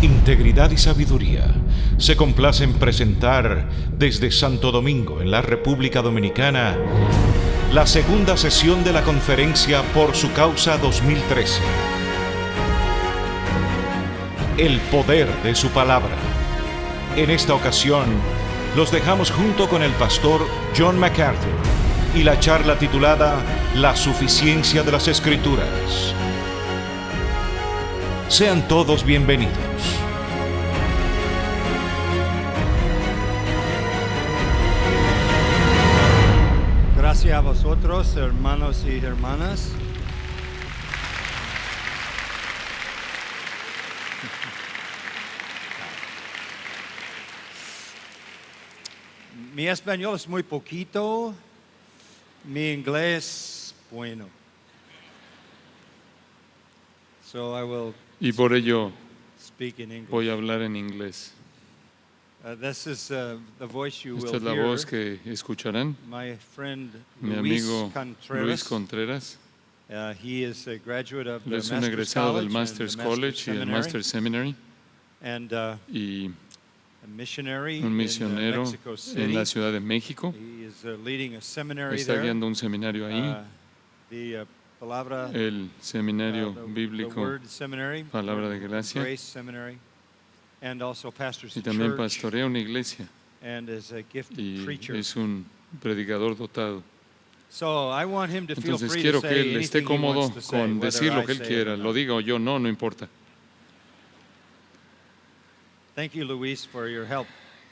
integridad y sabiduría, se complace en presentar desde Santo Domingo, en la República Dominicana, la segunda sesión de la Conferencia Por Su Causa 2013. El poder de su palabra. En esta ocasión, los dejamos junto con el pastor John MacArthur y la charla titulada La suficiencia de las Escrituras. Sean todos bienvenidos. Gracias a vosotros, hermanos y hermanas. Mi español es muy poquito, mi inglés bueno. So I will Y por ello speak in English. voy a hablar en inglés. This is the voice you Esta will es la hear. voz que escucharán. My friend Mi Luis amigo Contreras. Luis Contreras. He is a graduate of Él the es un Master's egresado del College Master's and the Master's College y del Seminary, Master's Seminary and y a missionary un misionero in Mexico City. en la Ciudad de México. He is leading a seminary Está there. guiando un seminario ahí, The palabra, el seminario the bíblico Word Seminary, Palabra de Gracia, Grace Seminary, and also pastors y a también church, pastorea una iglesia and is a gifted y preacher. es un predicador dotado. So I want him to feel Entonces free quiero to que say él esté anything he cómodo wants to say, con whether decir lo I que él say it quiera, or lo not. diga o yo, no importa. Thank you, Luis, for your help.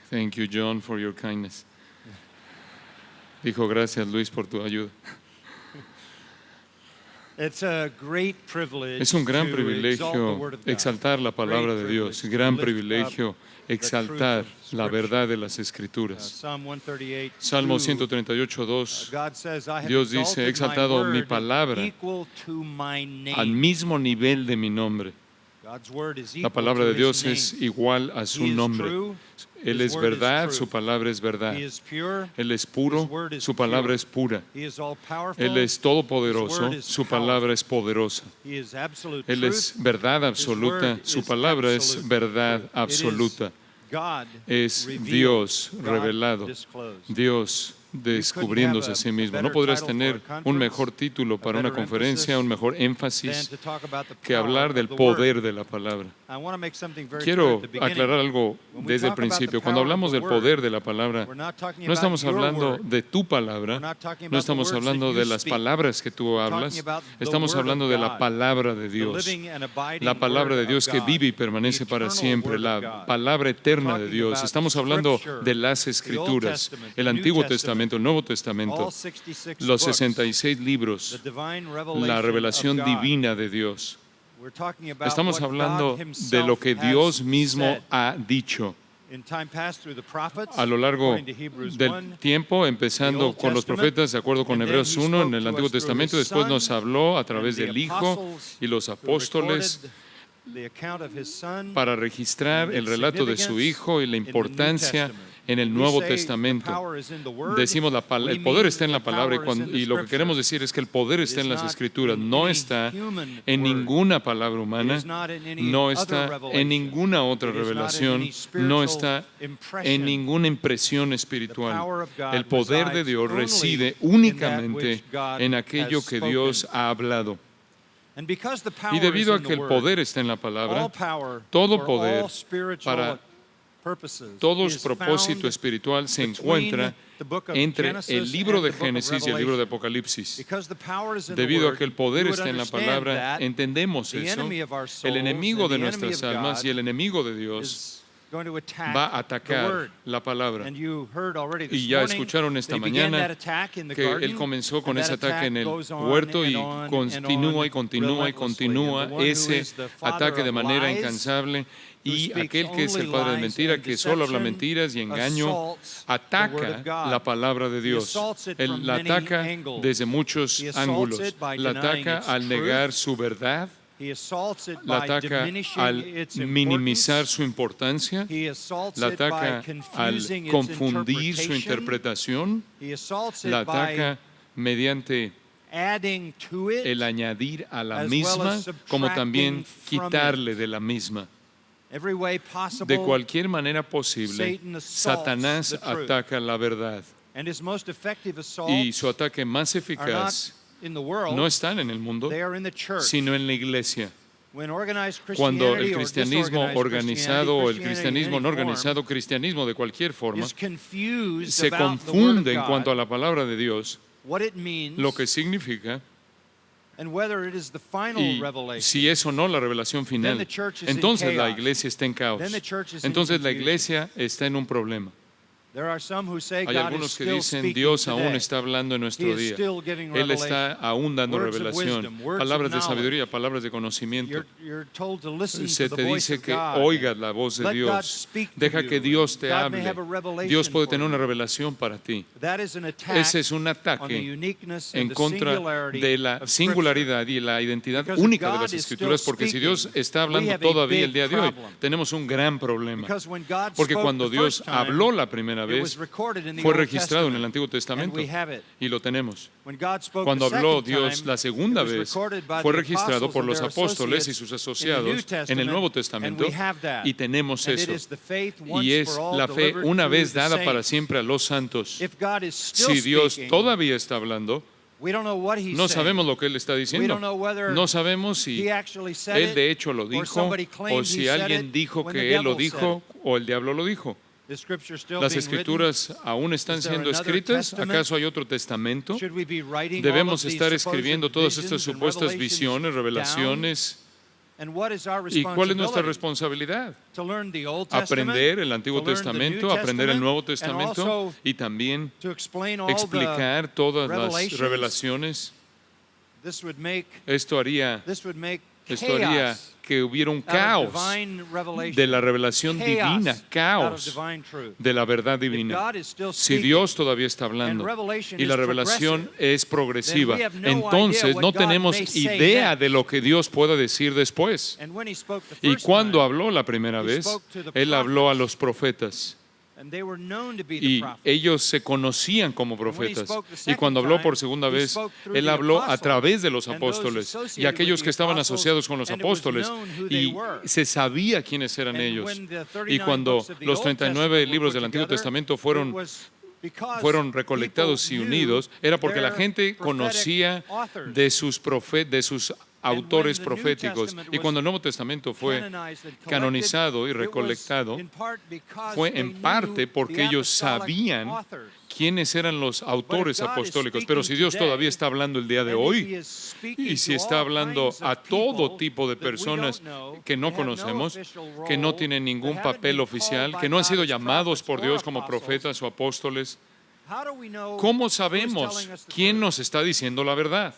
Thank you, John, for your kindness. Dijo, gracias, Luis, por tu ayuda. It's a great privilege Es un gran to exalt the privilegio Word of God. exaltar la palabra Great de Dios, privilege gran to lift privilegio up exaltar the truth of la Scripture. verdad de las Escrituras. Psalm 138, Salmo 2, 138:2, God says, I have Dios dice, exalted he exaltado my mi word palabra equal to my name. al mismo nivel de mi nombre. God's word is La equal palabra to de his Dios name. es igual a su He is nombre. true, Él his es word is verdad, true. su palabra es verdad. He is pure, Él es his puro, word is su palabra pure. es pura. He is all powerful, Él es his todopoderoso, word is su powerful. palabra es poderosa. He is absolute Él es truth, verdad his absoluta, word su is palabra es absolute verdad truth. It is absoluta. God Es revealed, Dios God revelado, disclosed. Dios descubriéndose a sí mismo. No podrás tener un mejor título para una conferencia, un mejor than énfasis to talk about the que power hablar del of the word. poder de la palabra. I want to make something very Quiero clear at the beginning. aclarar algo When we desde el talk about the principio. power Cuando of hablamos the del word, poder de la palabra, we're not talking no about estamos your hablando word. de tu We're palabra, not talking no about the estamos words hablando that de you las speak. palabras que tú We're hablas, talking about the estamos word hablando of de la God, palabra de the Dios. living and abiding La palabra de word Dios of que God, vive y permanece the para eternal siempre, word of la God. palabra eterna de Talking Dios. about Estamos hablando Scripture, de las the Old Escrituras, Testament, el the New Antiguo Testament, Testamento, el Nuevo Testamento, all 66 los books, 66 libros, the divine la revelación of God. divina de Dios. We're talking about Estamos what hablando God de himself lo que has Dios mismo said. ha dicho. In time past through the prophets, A lo largo according to Hebrews del 1, tiempo, the empezando Old con los Testament, profetas, de acuerdo con and then Hebreos he 1 en spoke el to Antiguo us through Testamento, his después Son, nos habló a través and the del Hijo apostles y los who apóstoles recorded the account of his Son, para registrar and el its relato de su significance Hijo y la in the New importancia Testament. en el We Nuevo say the Testamento. power is in the Word. Decimos We el poder mean está en la the palabra power is in the y lo que queremos Scripture. decir es que el poder It está is en las not Escrituras, in no any está human en word. ninguna palabra It humana, is not in any no other está revelation. en ninguna otra It is not in revelación, any spiritual no está impression. en ninguna impresión The espiritual. power of God El poder de resides Dios only reside in that únicamente which God en aquello has que spoken. Dios ha hablado. And because the power Y debido is a in que the el Word, poder está en la palabra, all power todo for poder all spiritual para purposes todo is propósito found espiritual se between encuentra the book of entre Genesis el libro and de the book of Génesis y el libro de Revelation. Apocalipsis. Because the power is in the Debido a Word, que el poder we would está en la understand palabra, that entendemos the eso. enemy of our souls El enemigo and de the enemy nuestras of almas God y el enemigo de Dios is going to attack va a the atacar Word. la palabra. And you heard already this Y ya morning, escucharon esta that he began mañana that attack in the que garden, él comenzó con and ese that ataque en el attack goes on huerto and y on and continúa on y continúa y relentlessly. continúa And the one who ese is the father ataque de of manera lies, incansable, who y speaks aquel que es el only padre de lies mentira, and que solo habla deception, mentiras y engaño, assaults the Word ataca of God. la palabra de He Dios. assaults it Él from la many ataca angles. desde muchos He assaults ángulos. it by La denying ataca its al negar truth. su verdad, He assaults it la by ataca diminishing al its minimizar importance. su importancia, He assaults la it by ataca al confusing its confundir su interpretation. interpretación, He assaults la it by ataca mediante adding to it, el añadir a la as well misma, as como subtracting también from quitarle de la misma. Every way De possible, cualquier manera posible, Satan assaults Satanás the truth. ataca la verdad. and his most effective assaults Y su ataque más are not eficaz in the world, no están en el mundo, they are in the church. sino en la iglesia. When organized Cuando Christianity el or cristianismo disorganized organizado o el Christianity cristianismo in no any form organizado, cristianismo de cualquier forma, is confused se about the Word confunde of en God, cuanto a la palabra de Dios, what it means, lo que significa, and whether it is the final y revelation. si es o no la revelación final. Then the church is Entonces in la chaos. iglesia está en caos. Then the church is in Entonces la confusion. iglesia está en un problema. There are some who say Hay God is algunos que still dicen, speaking Dios aún today. está hablando en He nuestro is día. still giving Él está revelation. aún dando Words of revelación, wisdom, words of palabras de knowledge. sabiduría, palabras de conocimiento. You're told to listen Se to te the voice dice of que God. oigas la voz de Let God Dios. speak to Deja you. que Dios te God may hable. have a revelation Dios puede for tener una you. revelación para ti. That is an attack Ese es un on the ataque uniqueness en and the contra singularity de la of singularidad y la identidad Because if única de God las is Escrituras, still porque si Dios speaking, está we hablando have a todavía big el día de hoy, problem. tenemos un gran problema. Because when God Porque spoke cuando the Dios first time, habló la primera it vez, was recorded in the fue Old registrado en el Testament, Antiguo and Testamento we have it. y lo tenemos. When God spoke Cuando the habló second Dios time, la segunda it was vez, recorded by fue the registrado apostles por and los their apóstoles y associates sus in the New asociados en el Testament, Nuevo and Testamento we have that. y tenemos And it eso. is the faith once Y es for all la fe delivered una to vez the dada para saints. siempre a los santos. If God is still Si Dios speaking, todavía está hablando, we don't know what he's no saying. sabemos lo que Él está We diciendo. don't know whether No sabemos si he actually said Él it, de hecho lo or dijo somebody claimed o si he said alguien it dijo when the que Él lo devil said dijo o el diablo lo dijo. The scripture still ¿Las being Escrituras aún están Is there siendo another escritas? testament? ¿Acaso hay otro testamento? written? Should we be writing Debemos all of estar these supposed escribiendo todas estas visions and supuestas revelations visiones, down? revelaciones. And what is our ¿Y cuál es nuestra responsibility? responsabilidad? To learn the Old Testament, Aprender el Antiguo to learn the Testamento, New aprender el Nuevo Testament, and Testamento also y también to explain all explicar todas las revelations. revelaciones. This would make Esto haría chaos que hubiera un out of caos divine revelation, de la revelación chaos divina, out of caos divine truth. de la verdad If divina. God is still Si speaking, Dios todavía está hablando and revelation y la is revelación es progresiva, then we have no entonces idea what no God tenemos may say idea next. de lo que Dios pueda decir después. and when he spoke the Y first cuando time, habló la primera he vez, spoke to the Él habló a prophets. los profetas and they were known to be the y prophets. ellos se conocían como when he profetas. spoke the Y second cuando habló por time, segunda he vez, spoke through Él the habló a apostles través de los and those apóstoles associated y aquellos with que the estaban apostles, asociados con los and it was apóstoles known who they y were. se sabía quiénes eran And ellos. when the 39 Y cuando books of the los Old 39 Testament libros were del put Antiguo together, Testamento it fueron was because recolectados y people unidos, knew era porque la their gente prophetic conocía authors. de sus autores when the New proféticos. Testament Y was cuando el Nuevo Testamento fue canonized and collected, canonizado y it was recolectado, in part because fue they en knew parte porque the ellos apostolic sabían authors. quiénes eran los autores God is apostólicos. Pero si speaking Dios today, todavía está hablando el día de and if hoy, he is speaking y si to está all hablando kinds of a todo people tipo de that we personas don't know, que no that have no conocemos, official que no role, tienen ningún that haven't papel been oficial, called que by no han God sido as llamados por prophets Dios or como apostles, profetas o apóstoles, how do we know ¿cómo who's sabemos telling us the quién truth? nos está diciendo la verdad?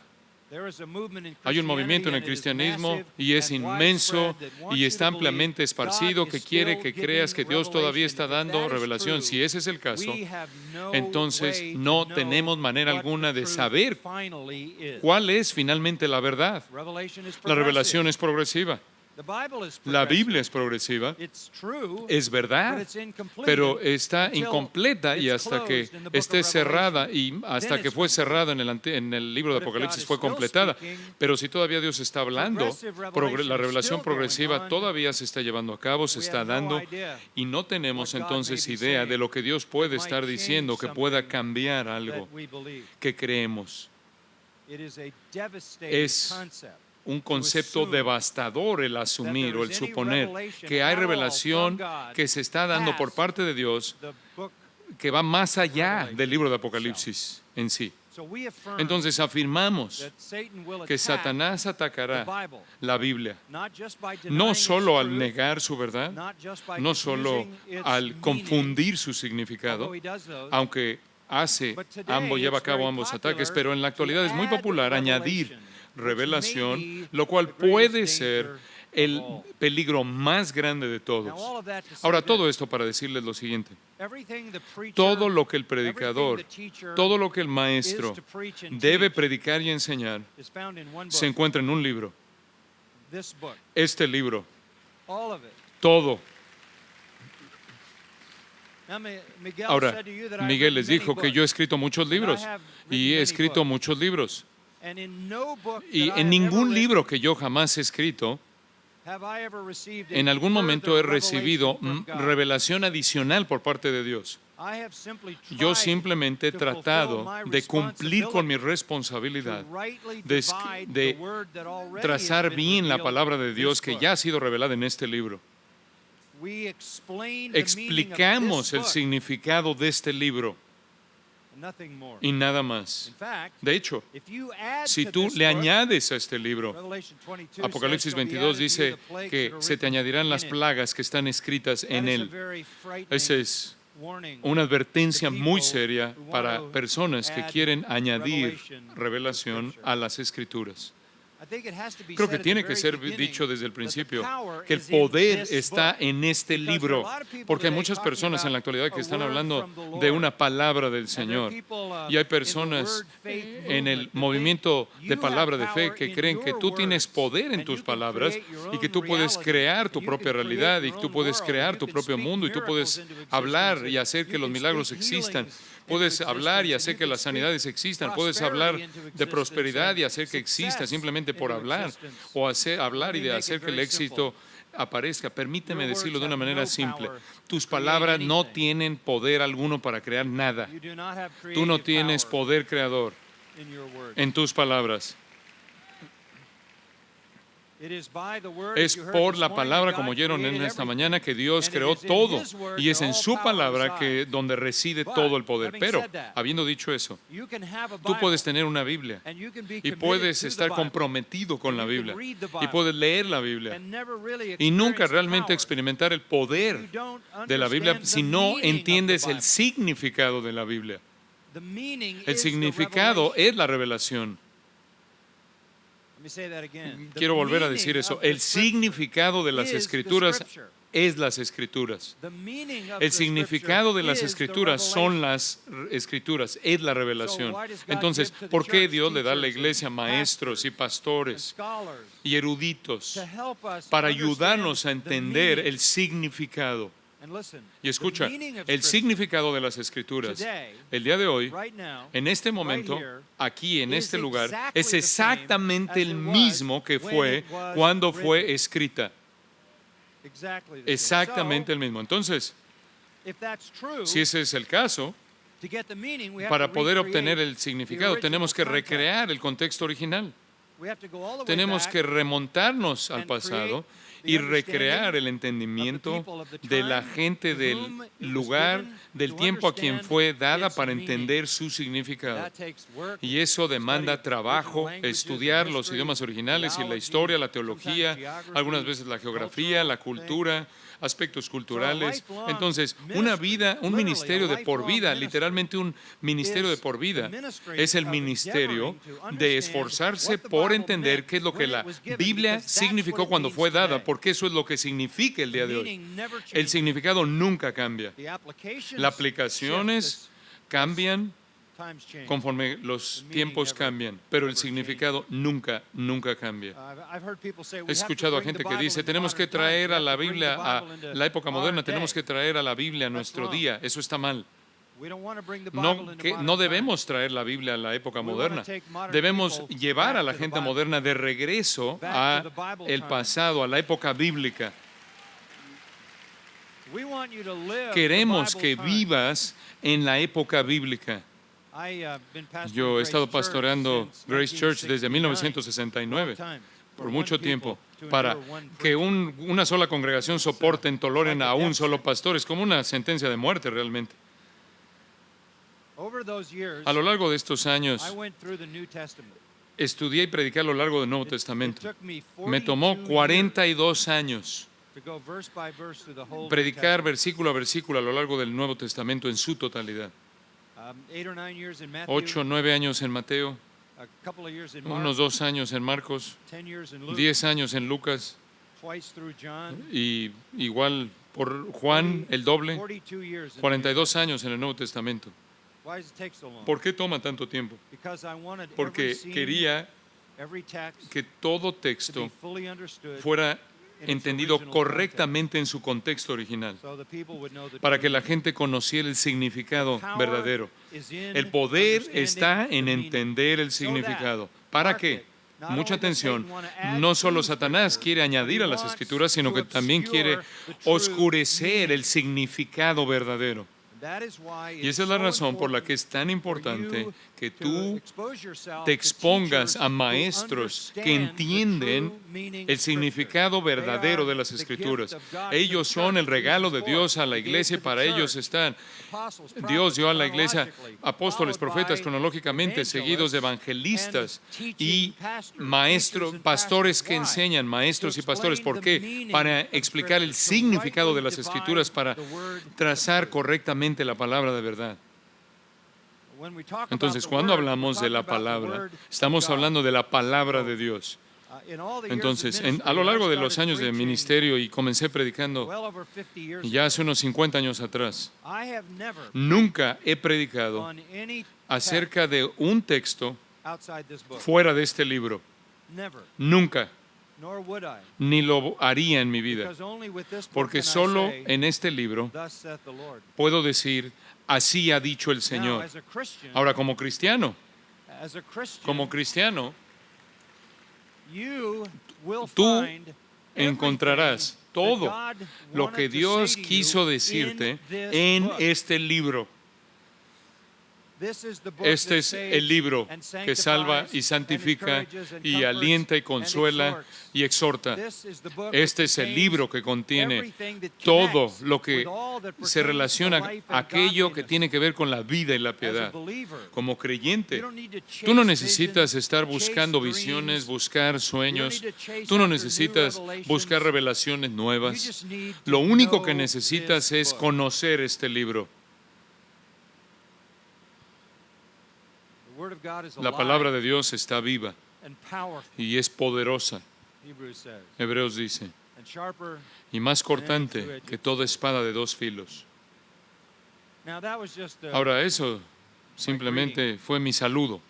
There is a movement in Hay un movimiento en el Christianity, and it is cristianismo massive y es and inmenso widespread, that wants y you está to believe ampliamente esparcido God que is quiere still que giving creas que Dios todavía está revelation. If dando that is revelación. true, Si ese es el caso, we have no entonces way to no know tenemos manera what alguna the de truth saber finally is. ¿cuál es finalmente la verdad? Revelation is La progressive. revelación es progresiva. The Bible is La progressive. Biblia es progresiva, It's true, es but verdad, it's incomplete pero está until incompleta y it's hasta que closed in the book esté of cerrada Revelation. y hasta Then que it's fue complete. cerrada en el libro de But if God Apocalipsis is fue still completada. speaking, Pero si todavía Dios está hablando, progressive revelation la is revelación still progresiva going on. todavía se está llevando a cabo, se We está have no dando idea y no tenemos what God entonces may be idea saying de lo que Dios puede that estar might diciendo change que pueda something cambiar algo that we believe. que creemos. It is a devastating Es concept. Un concepto assume devastador el asumir o el there is any suponer revelation que hay at all revelación from God que se está dando por past parte de Dios The book. que va más allá Revelation del libro de Apocalipsis en sí. So we affirm Entonces afirmamos that Satan will que attack Satanás the atacará Bible, la Biblia, not just by denying no its solo al truth, negar su verdad, not just by no solo confusing its al meaning, confundir su significado, although he does those, aunque but today lleva a it's cabo very ambos popular ataques, pero en la actualidad to es muy add popular añadir revelation, revelación, which may be lo cual the greatest puede ser danger el of all. peligro más grande de Now, todos. all of that to say Ahora, this, todo esto para decirles lo siguiente. everything the preacher, Todo lo que el everything predicador, the teacher todo lo que el is maestro to preach and debe teach predicar y enseñar is found in one book, se encuentra en un libro. this book, Este libro, all of it. todo. Now, Miguel Ahora, said to you that I've Miguel written les many dijo que yo he books, escrito muchos libros have y he written many escrito books. muchos libros. and in no book Y that I en have ningún ever libro written que yo jamás he escrito En algún momento he recibido revelación adicional por parte de Dios. Yo simplemente he tratado de cumplir con mi responsabilidad, de trazar bien la palabra de Dios que ya ha sido revelada en este libro. Explicamos el significado de este libro y nada más. De hecho, si tú le añades a este libro, Apocalipsis 22 dice que se te añadirán las plagas que están escritas en él. Esa es una advertencia muy seria para personas que quieren añadir revelación a las Escrituras. Creo que tiene que ser dicho desde el principio que el poder está en este libro, porque hay muchas personas en la actualidad que están hablando de una palabra del Señor, y hay personas en el movimiento de palabra de fe que creen que tú tienes poder en tus palabras y que tú puedes crear tu propia realidad y tú puedes crear tu propio mundo y tú puedes hablar y hacer que los milagros existan. Puedes hablar y hacer que las sanidades existan. Puedes hablar de prosperidad y hacer que exista simplemente por hablar. O hablar y de hacer que el éxito aparezca. Permíteme decirlo de una manera simple. Tus palabras no tienen poder alguno para crear nada. Tú no tienes poder creador en tus palabras. Es por la palabra, como oyeron en esta mañana, que Dios creó todo, y es en su palabra donde reside todo el poder. Pero, habiendo dicho eso, tú puedes tener una Biblia y puedes estar comprometido con la Biblia y puedes leer la Biblia y nunca realmente experimentar el poder de la Biblia si no entiendes el significado de la Biblia. El significado es la revelación. Quiero volver a decir eso. El significado de las Escrituras es las Escrituras. El significado de las Escrituras son las Escrituras, es la revelación. Entonces, ¿por qué Dios le da a la iglesia maestros y pastores y eruditos para ayudarnos a entender el significado? Y escucha, el significado de las Escrituras, el día de hoy, en este momento, aquí en este lugar, es exactamente el mismo que fue cuando fue escrita. Exactamente el mismo. Entonces, si ese es el caso, para poder obtener el significado, tenemos que recrear el contexto original. Tenemos que remontarnos al pasado y recrear el entendimiento de la gente del lugar, del tiempo a quien fue dada para entender su significado. Y eso demanda trabajo, estudiar los idiomas originales y la historia, la teología, algunas veces la geografía, la cultura, aspectos culturales. Entonces, una vida, un ministerio de por vida, literalmente un ministerio de por vida, es el ministerio de esforzarse por entender qué es lo que la Biblia significó cuando fue dada, porque eso es lo que significa el día de hoy. El significado nunca cambia. Las aplicaciones cambian conforme los tiempos cambian, pero el significado nunca cambia. He escuchado a gente que dice, tenemos que traer a la Biblia a la época moderna, tenemos que traer a la Biblia a nuestro día. Eso está mal. No debemos traer la Biblia a la época moderna. Debemos llevar a la gente moderna de regreso a el pasado, a la época bíblica. Queremos que vivas en la época bíblica. Yo he estado pastoreando Grace Church desde 1969, por mucho tiempo, para que una sola congregación soporte y toleren a un solo pastor. Es como una sentencia de muerte realmente. A lo largo de estos años, estudié y prediqué a lo largo del Nuevo Testamento. Me tomó 42 años predicar versículo a versículo a lo largo del Nuevo Testamento en su totalidad. 8 o 9 años en Mateo, unos 2 años en Marcos, 10 años en Lucas, y igual por Juan el doble, 42 años en el Nuevo Testamento. ¿Por qué toma tanto tiempo? Porque quería que todo texto fuera entendido correctamente en su contexto original, para que la gente conociera el significado verdadero. El poder está en entender el significado. ¿Para qué? mucha atención, no solo Satanás quiere añadir a las Escrituras, sino que también quiere oscurecer el significado verdadero. Y esa es la razón por la que es tan importante que tú te expongas a maestros que entienden el significado verdadero de las Escrituras. Ellos son el regalo de Dios a la iglesia y para ellos están. Dios dio a la iglesia apóstoles, profetas cronológicamente, seguidos de evangelistas y maestros, pastores que enseñan, maestros y pastores. ¿Por qué? Para explicar el significado de las Escrituras, para trazar correctamente la palabra de verdad. Entonces, cuando hablamos de la palabra, estamos hablando de la palabra de Dios. Entonces, a lo largo de los años de ministerio, y comencé predicando ya hace unos 50 años atrás, nunca he predicado acerca de un texto fuera de este libro. Nunca. Ni lo haría en mi vida. Porque solo en este libro puedo decir, así ha dicho el Señor. Ahora, como cristiano, tú encontrarás todo lo que Dios quiso decirte en este libro. Este es el libro que salva y santifica y alienta y consuela y exhorta. Este es el libro que contiene todo lo que se relaciona a aquello que tiene que ver con la vida y la piedad. Como creyente, tú no necesitas estar buscando visiones, buscar sueños. Tú no necesitas buscar revelaciones nuevas. Lo único que necesitas es conocer este libro. La palabra de Dios está viva y es poderosa. Hebreos dice, y más cortante que toda espada de dos filos. Ahora, eso simplemente fue mi saludo.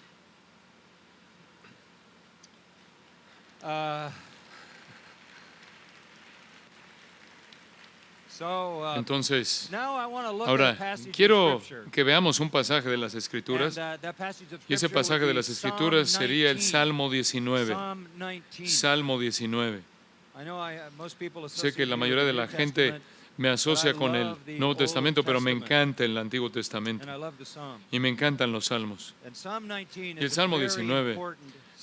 Entonces, ahora quiero que veamos un pasaje de las Escrituras, y ese pasaje de las Escrituras sería el Salmo 19. Salmo 19. Sé que la mayoría de la gente me asocia con el Nuevo Testamento, pero me encanta el Antiguo Testamento y me encantan los salmos. Y el Salmo 19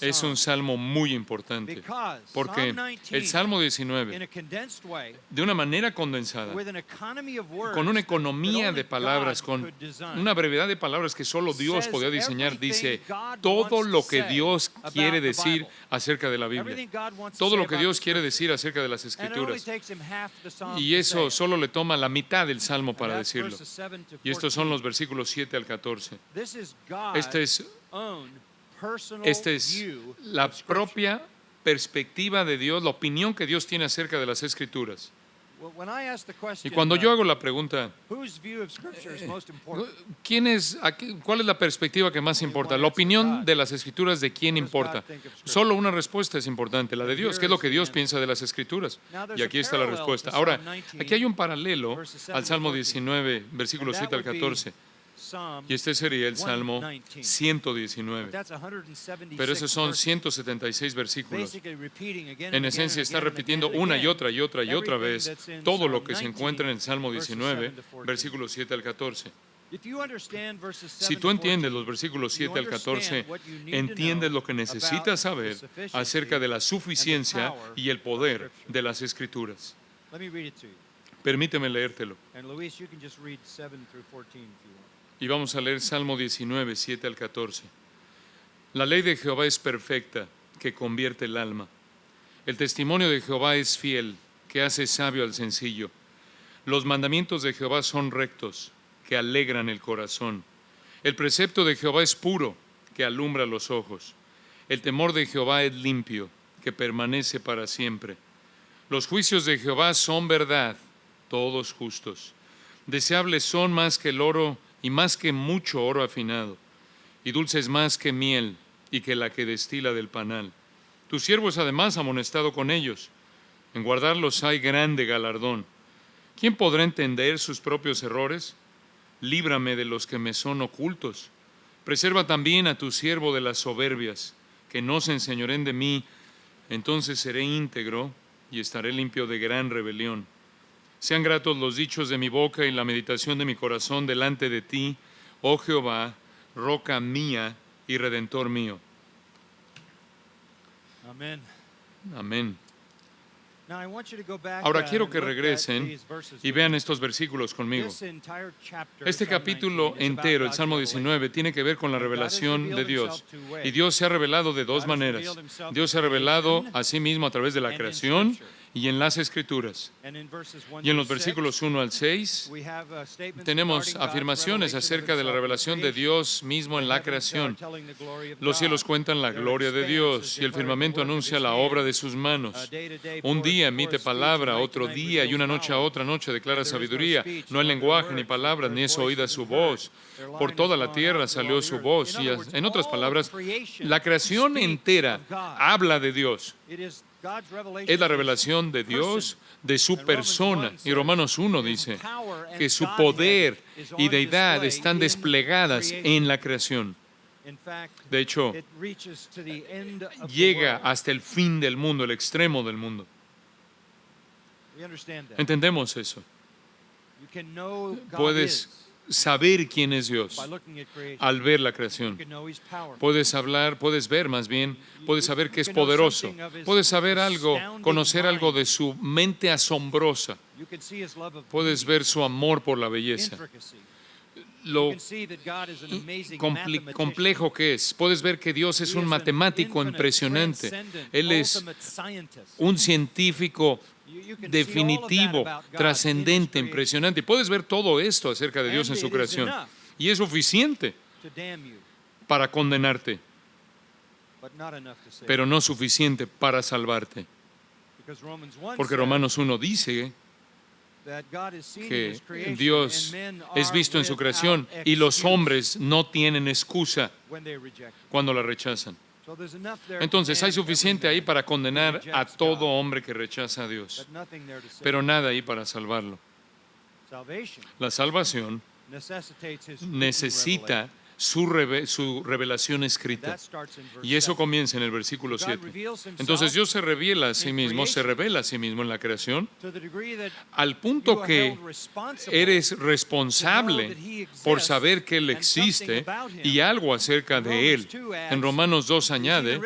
es un salmo muy importante, porque el Salmo 19, de una manera condensada, con una economía de palabras, con una brevedad de palabras que solo Dios podía diseñar, dice todo lo que Dios quiere decir acerca de la Biblia, todo lo que Dios quiere decir acerca de las Escrituras. Y eso solo le toma la mitad del salmo para decirlo. Y estos son los versículos 7 al 14. Esta es la propia perspectiva de Dios, la opinión que Dios tiene acerca de las Escrituras. Y cuando yo hago la pregunta, ¿cuál es la perspectiva que más importa? La opinión de las Escrituras, ¿de quién importa? Solo una respuesta es importante, la de Dios. ¿Qué es lo que Dios piensa de las Escrituras? Y aquí está la respuesta. Ahora, aquí hay un paralelo al Salmo 19, versículos 7 al 14. Y este sería el Salmo 119. Pero esos son 176 versículos. En esencia está repitiendo una y otra y otra y otra vez todo lo que se encuentra en el Salmo 19, versículos 7 al 14. Si tú entiendes los versículos 7 al 14, entiendes lo que necesitas saber acerca de la suficiencia y el poder de las Escrituras. Permíteme leértelo. Y vamos a leer Salmo 19, 7 al 14. La ley de Jehová es perfecta, que convierte el alma. El testimonio de Jehová es fiel, que hace sabio al sencillo. Los mandamientos de Jehová son rectos, que alegran el corazón. El precepto de Jehová es puro, que alumbra los ojos. El temor de Jehová es limpio, que permanece para siempre. Los juicios de Jehová son verdad, todos justos. Deseables son más que el oro y más que mucho oro afinado, y dulces más que miel y que la que destila del panal. Tu siervo es además amonestado con ellos. En guardarlos hay grande galardón. ¿Quién podrá entender sus propios errores? Líbrame de los que me son ocultos. Preserva también a tu siervo de las soberbias, que no se enseñoreen de mí, entonces seré íntegro y estaré limpio de gran rebelión. Sean gratos los dichos de mi boca y la meditación de mi corazón delante de ti, oh Jehová, roca mía y redentor mío. Amen. Amén. Now I want you to go back, Ahora quiero and que look at regresen these verses y with vean me. estos versículos conmigo. This entire chapter, Este Psalm capítulo 19, is about entero, el God's Salmo revelation. 19, tiene que ver con la revelación de Dios. Y Dios se ha revelado de dos maneras. Dios se ha revelado a sí mismo a través de la creación y en las Escrituras. And in verses 1 Y en los through 6, versículos 1 al 6 we have, statements tenemos regarding God's afirmaciones revelation of acerca de la himself in revelación de creation. Dios mismo en The la heavens are creación. telling the glory of Los God. cielos cuentan la Their gloria de expanse Dios is y el declaring firmamento the work of anuncia his la hands. obra de sus manos. Day to day Un pours día forth emite speech, palabra, and night otro to night día y una reveals noche a knowledge. otra noche declara There is no sabiduría. speech, No hay nor their lenguaje ni words, palabras, their ni es voice oída is su heard. voz. Their line Por is toda la gone tierra out through salió all su the voz. earth. In Y other words, en otras all palabras, of creation la creación speaks entera of God. habla de Dios. It is God's revelation Es la of his revelación de Dios, person. de su And Romans persona. 1 Y Romanos 1 says, dice his power and que su Godhead poder is y on deidad display están in desplegadas creation. en la creación. In fact, De hecho, it reaches to the end of the llega world. hasta el fin del mundo, el extremo del mundo. We understand that. Entendemos eso. You can know God Puedes is saber quién es Dios by looking at creation. al ver la You creación. can know he's powerful. Puedes hablar, puedes ver más bien, puedes saber que es poderoso. Puedes saber algo, conocer algo de su mente asombrosa. You can see his love of Puedes ver su amor por la belleza. intricacy. You Lo can see that God is an amazing complejo que es. Puedes ver que Dios es un matemático impresionante. Él es un científico definitivo, trascendente, impresionante. Y puedes ver todo esto acerca de Dios en su creación. Y es suficiente para condenarte, pero no suficiente para salvarte. Porque Romanos 1 dice que Dios es visto en su creación y los hombres no tienen excusa cuando la rechazan. Entonces hay suficiente ahí para condenar a todo hombre que rechaza a Dios, pero nada ahí para salvarlo. La salvación necesita su revelación escrita. Y eso comienza en el versículo 7. Entonces Dios se revela a sí mismo, se revela a sí mismo en la creación, al punto que eres responsable por saber que Él existe y algo acerca de Él. En Romanos 2 añade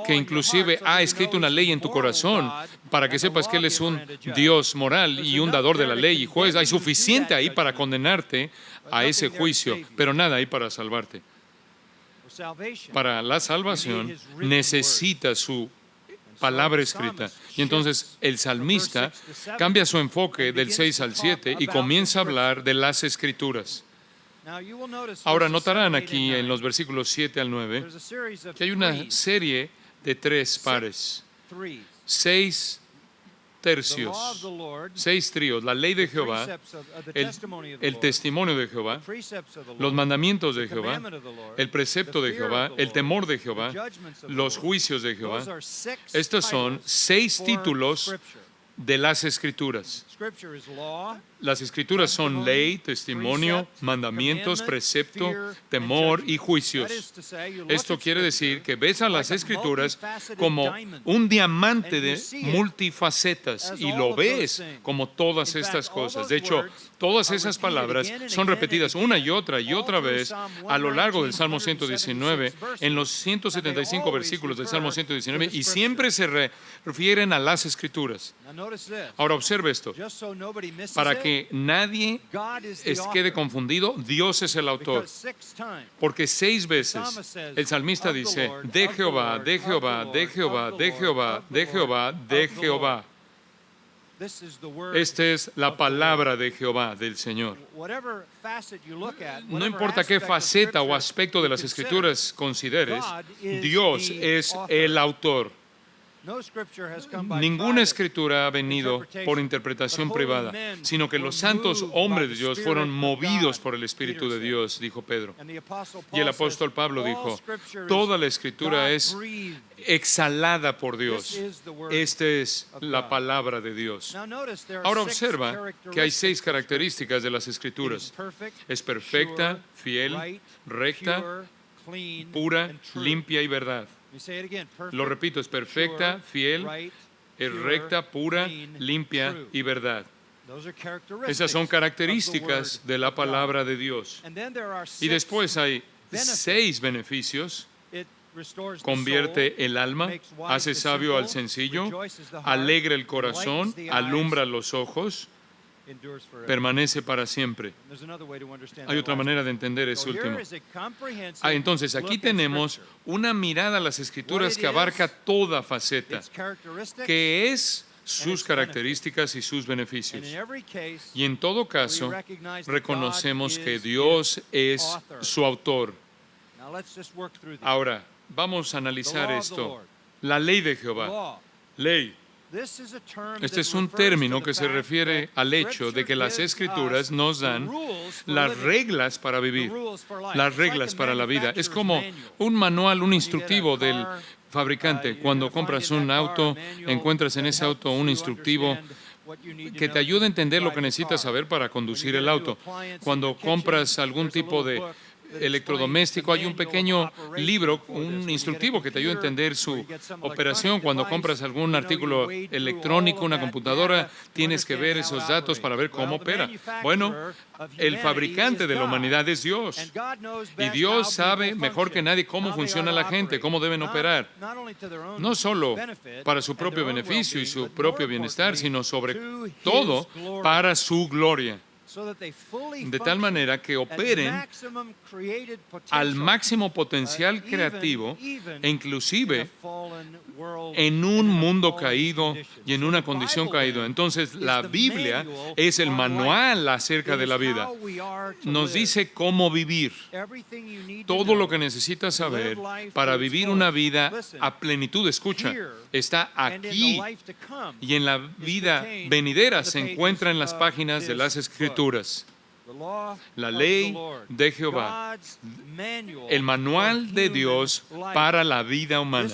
que inclusive ha escrito una ley en tu corazón para que sepas que Él es un Dios moral y un dador de la ley y juez. Hay suficiente ahí para condenarte a ese juicio, pero nada ahí para salvarte. Para la salvación necesita su palabra escrita. Y entonces el salmista cambia su enfoque del 6 al 7 y comienza a hablar de las Escrituras. Ahora notarán aquí en los versículos 7 al 9 que hay una serie de 3 pares, 6 tercios, 6 tríos: la ley de Jehová, el testimonio de Jehová, los mandamientos de Jehová, el precepto de Jehová, el temor de Jehová, los juicios de Jehová. Estos son 6 títulos de las Escrituras. Las Escrituras son ley, testimonio, mandamientos, precepto, temor y juicios. Esto quiere decir que ves a las Escrituras como un diamante de multifacetas y lo ves como todas estas cosas. De hecho, todas esas palabras son repetidas una y otra vez a lo largo del Salmo 119, en los 175 versículos del Salmo 119, y siempre se refieren a las Escrituras. Ahora observe esto. Para que nadie quede confundido, Dios es el autor. Porque 6 veces el salmista dice: de Jehová, de Jehová, de Jehová, de Jehová, de Jehová, de Jehová. Esta es la palabra de Jehová, del Señor. No importa qué faceta o aspecto de las Escrituras consideres, Dios es el autor. Ninguna escritura ha venido por interpretación privada, sino que los santos hombres de Dios fueron movidos por el Espíritu de Dios, dijo Pedro. Y el apóstol Pablo dijo: toda la escritura es exhalada por Dios. Esta es la palabra de Dios. Ahora observa que hay 6 características de las escrituras. Es perfecta, fiel, recta, pura, limpia y verdad. Lo repito, es perfecta, fiel, es recta, pura, limpia y verdad. Esas son características de la palabra de Dios. Y después hay 6 beneficios. Convierte el alma, hace sabio al sencillo, alegra el corazón, alumbra los ojos, permanece para siempre. Hay otra manera de entender eso último. Entonces, aquí tenemos una mirada a las Escrituras que abarca toda faceta, que es sus características y sus beneficios. Y en todo caso, reconocemos que Dios es su autor. Ahora, vamos a analizar esto. La ley de Jehová. Ley. Este es un término que se refiere al hecho de que las Escrituras nos dan las reglas para vivir, las reglas para la vida. Es como un manual, un instructivo del fabricante. Cuando compras un auto, encuentras en ese auto un instructivo que te ayuda a entender lo que necesitas saber para conducir el auto. Cuando compras algún tipo de electrodoméstico, hay un pequeño libro, un instructivo que te ayuda a entender su operación. Cuando compras algún artículo electrónico, una computadora, tienes que ver esos datos para ver cómo opera. Bueno, el fabricante de la humanidad es Dios. Y Dios sabe mejor que nadie cómo funciona la gente, cómo deben operar. No solo para su propio beneficio y su propio bienestar, sino sobre todo para su gloria. De tal manera que operen al máximo potencial creativo e inclusive en un mundo caído y en una condición caída. Entonces, la Biblia es el manual acerca de la vida. Nos dice cómo vivir. Todo lo que necesitas saber para vivir una vida a plenitud, escucha, está aquí, y en la vida venidera se encuentra en las páginas de las Escrituras. La ley de Jehová, el manual de Dios para la vida humana.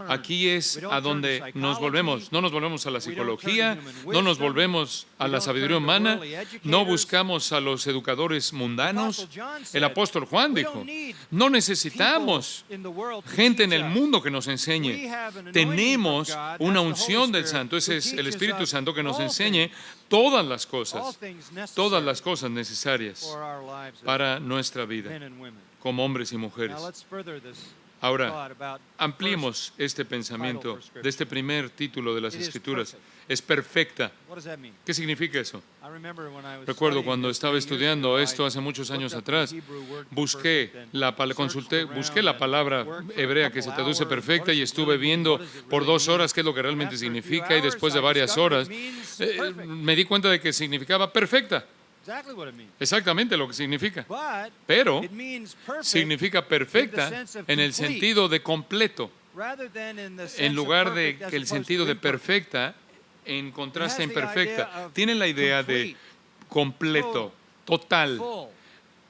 Aquí es a donde nos volvemos. No nos volvemos a la psicología, no nos volvemos a la sabiduría humana, no buscamos a los educadores mundanos. El apóstol Juan dijo, no necesitamos gente en el mundo que nos enseñe. Tenemos una unción del Santo, ese es el Espíritu Santo que nos enseñe todas las cosas necesarias para nuestra vida como hombres y mujeres. Ahora, ampliemos este pensamiento de este primer título de las Escrituras. Es perfecta. ¿Qué significa eso? Recuerdo cuando estaba estudiando esto hace muchos años atrás, busqué la palabra hebrea que se traduce perfecta y estuve viendo por 2 horas qué es lo que realmente significa, y después de varias horas me di cuenta de que significaba perfecta. Exactamente lo que significa. Pero significa perfecta en el sentido de completo, en lugar de que el sentido de perfecta en contraste en perfecta. Tiene la idea de completo, total,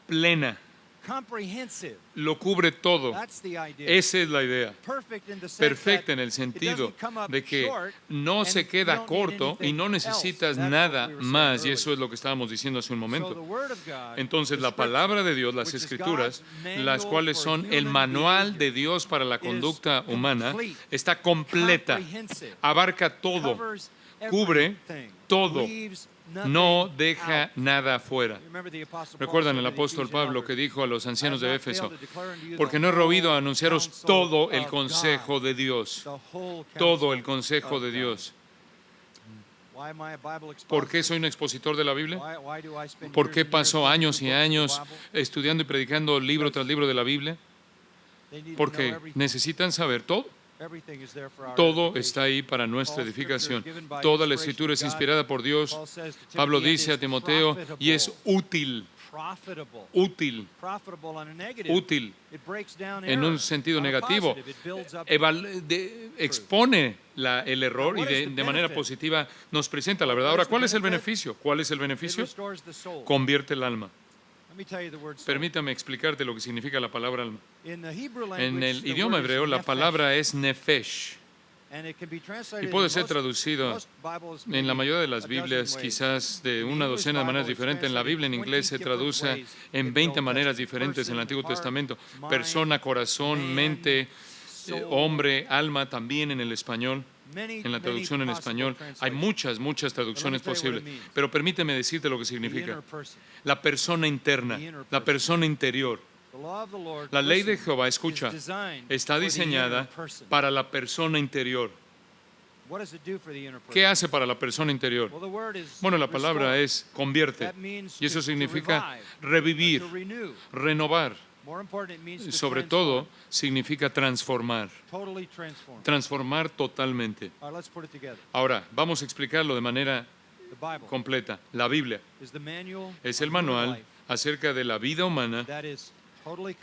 plena. Lo cubre todo. Esa es la idea. Perfecta en el sentido de que no se queda corto y no necesitas nada más. Y eso es lo que estábamos diciendo hace un momento. Entonces, la palabra de Dios, las Escrituras, las cuales son el manual de Dios para la conducta humana, está completa. Abarca todo. Cubre todo. No deja nada afuera. ¿Recuerdan el apóstol Pablo que dijo a los ancianos de Éfeso? Porque no he oído anunciaros todo el consejo de Dios. Todo el consejo de Dios. ¿Por qué soy un expositor de la Biblia? ¿Por qué paso años y años estudiando y predicando libro tras libro de la Biblia? Porque necesitan saber todo. Todo está ahí para nuestra edificación. Toda la Escritura es inspirada por Dios. Pablo dice a Timoteo, y es útil. Útil. Útil. En un sentido negativo. Expone el error y de manera positiva nos presenta la verdad. Ahora, ¿cuál es el beneficio? ¿Cuál es el beneficio? Convierte el alma. Permítame explicarte lo que significa la palabra alma. En el idioma hebreo, la palabra es nefesh. Y puede ser traducido en la mayoría de las Biblias, quizás de una docena de maneras diferentes. En la Biblia en inglés se traduce en 20 maneras diferentes en el Antiguo Testamento. Persona, corazón, mente, hombre, alma también en el español. En la traducción en español hay muchas traducciones posibles, pero permíteme decirte lo que significa. La persona interna, la persona interior. La ley de Jehová, escucha, está diseñada para la persona interior. ¿Qué hace para la persona interior? Bueno, la palabra es convierte, y eso significa revivir, renovar. Sobre todo, significa transformar. Transformar totalmente. Ahora, vamos a explicarlo de manera completa. La Biblia es el manual acerca de la vida humana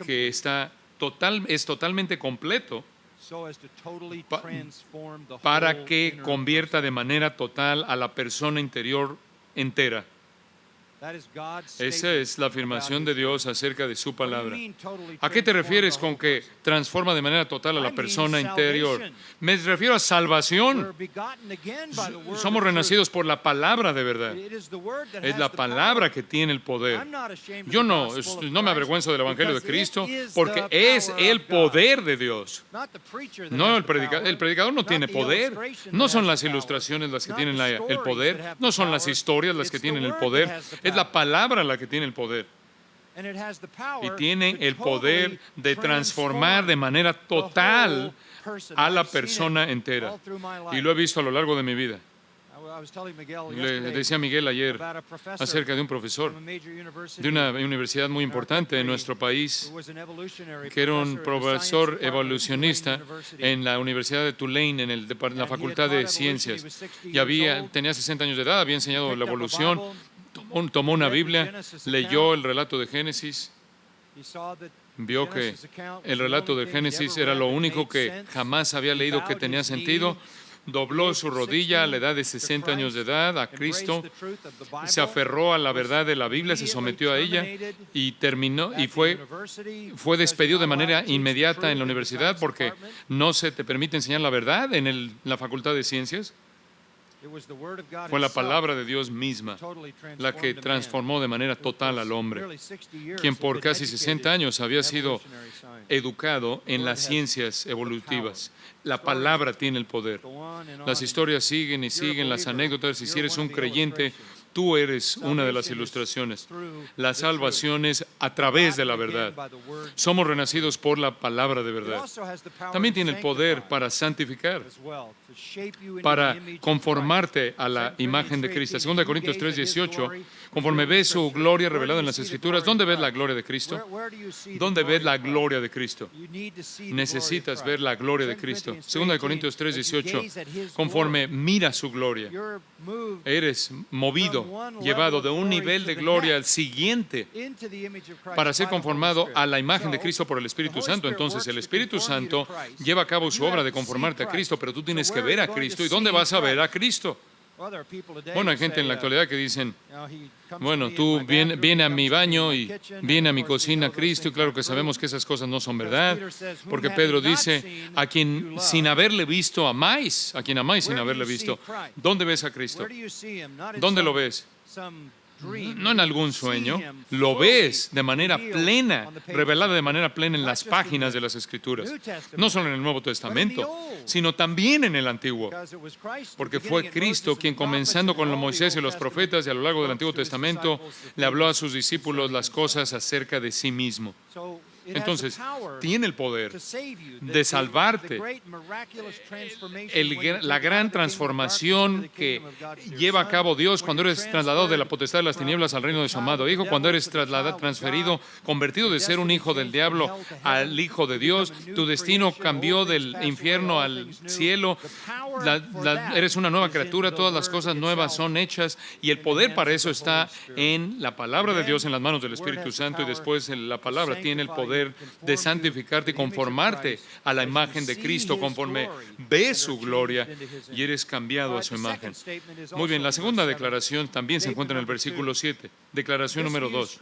que es totalmente completo para que convierta de manera total a la persona interior entera. Esa es la afirmación de Dios acerca de su palabra. ¿A qué te refieres con que transforma de manera total a la persona interior? Me refiero a salvación. Somos renacidos por la palabra de verdad. Es la palabra que tiene el poder. Yo no me avergüenzo del Evangelio de Cristo porque es el poder de Dios. No, el predicador no tiene poder. No son las ilustraciones las que tienen el poder. No son las historias las que tienen el poder. Es la palabra la que tiene el poder. Y tiene el poder de transformar de manera total a la persona entera. Y lo he visto a lo largo de mi vida. Le decía a Miguel ayer acerca de un profesor de una universidad muy importante en nuestro país, que era un profesor evolucionista en la Universidad de Tulane, en la Facultad de Ciencias. Y tenía 60 años de edad, había enseñado la evolución. Tomó una Biblia, leyó el relato de Génesis, vio que el relato de Génesis era lo único que jamás había leído que tenía sentido, dobló su rodilla a la edad de 60 años de edad a Cristo, se aferró a la verdad de la Biblia, se sometió a ella y terminó y fue despedido de manera inmediata en la universidad porque no se te permite enseñar la verdad en la Facultad de Ciencias. Fue la palabra de Dios misma la que transformó de manera total al hombre, quien por casi 60 años había sido educado en las ciencias evolutivas. La palabra tiene el poder. Las historias siguen y siguen, las anécdotas, y si eres un creyente, tú eres una de las ilustraciones. La salvación es a través de la verdad. Somos renacidos por la palabra de verdad. También tiene el poder para santificar, para conformarte a la imagen de Cristo. 2 Corintios 3:18, conforme ves su gloria revelada en las Escrituras. ¿Dónde ves la gloria de Cristo? ¿Dónde ves la gloria de Cristo? Necesitas ver la gloria de Cristo. 2 Corintios 3:18, conforme mira su gloria, eres movido, llevado de un nivel de gloria al siguiente para ser conformado a la imagen de Cristo por el Espíritu Santo. Entonces el Espíritu Santo lleva a cabo su obra de conformarte a Cristo, pero tú tienes que ver a Cristo. ¿Y dónde vas a ver a Cristo? Bueno, hay gente en la actualidad que dicen, bueno, tú viene a mi baño y viene a mi cocina Cristo, y claro que sabemos que esas cosas no son verdad, porque Pedro dice, a quien sin haberle visto amáis, a quien amáis sin haberle visto. ¿Dónde ves a Cristo? ¿Dónde lo ves? No en algún sueño, lo ves de manera plena, revelada de manera plena en las páginas de las Escrituras. No solo en el Nuevo Testamento, sino también en el Antiguo. Porque fue Cristo quien, comenzando con Moisés y los profetas y a lo largo del Antiguo Testamento, le habló a sus discípulos las cosas acerca de sí mismo. Entonces, tiene el poder de salvarte. La gran transformación que lleva a cabo Dios cuando eres trasladado de la potestad de las tinieblas al reino de su amado Hijo, cuando eres transferido, convertido de ser un hijo del diablo al hijo de Dios, tu destino cambió del infierno al cielo, eres una nueva criatura, todas las cosas nuevas son hechas, y el poder para eso está en la palabra de Dios, en las manos del Espíritu Santo, y después la palabra tiene el poder de santificarte y conformarte a la imagen de Cristo conforme ves su gloria y eres cambiado a su imagen. Muy bien, la segunda declaración también se encuentra en el versículo 7, declaración número 2.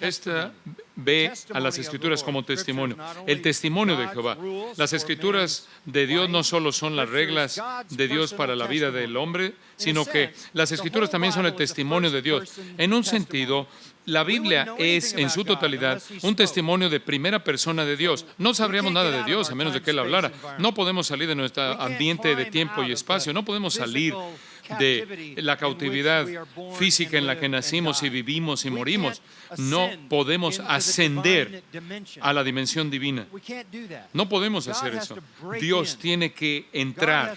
Esta ve a las Escrituras como testimonio, el testimonio de Jehová. Las Escrituras de Dios no solo son las reglas de Dios para la vida del hombre, sino que las Escrituras también son el testimonio de Dios. En un sentido, La Biblia es en su totalidad un testimonio de primera persona de Dios. No sabríamos nada de Dios a menos de que Él hablara. No podemos salir de nuestro ambiente de tiempo y espacio. No podemos salir de la cautividad física en la que nacimos y vivimos y morimos. No podemos ascender a la dimensión divina. No podemos hacer eso. Dios tiene que entrar.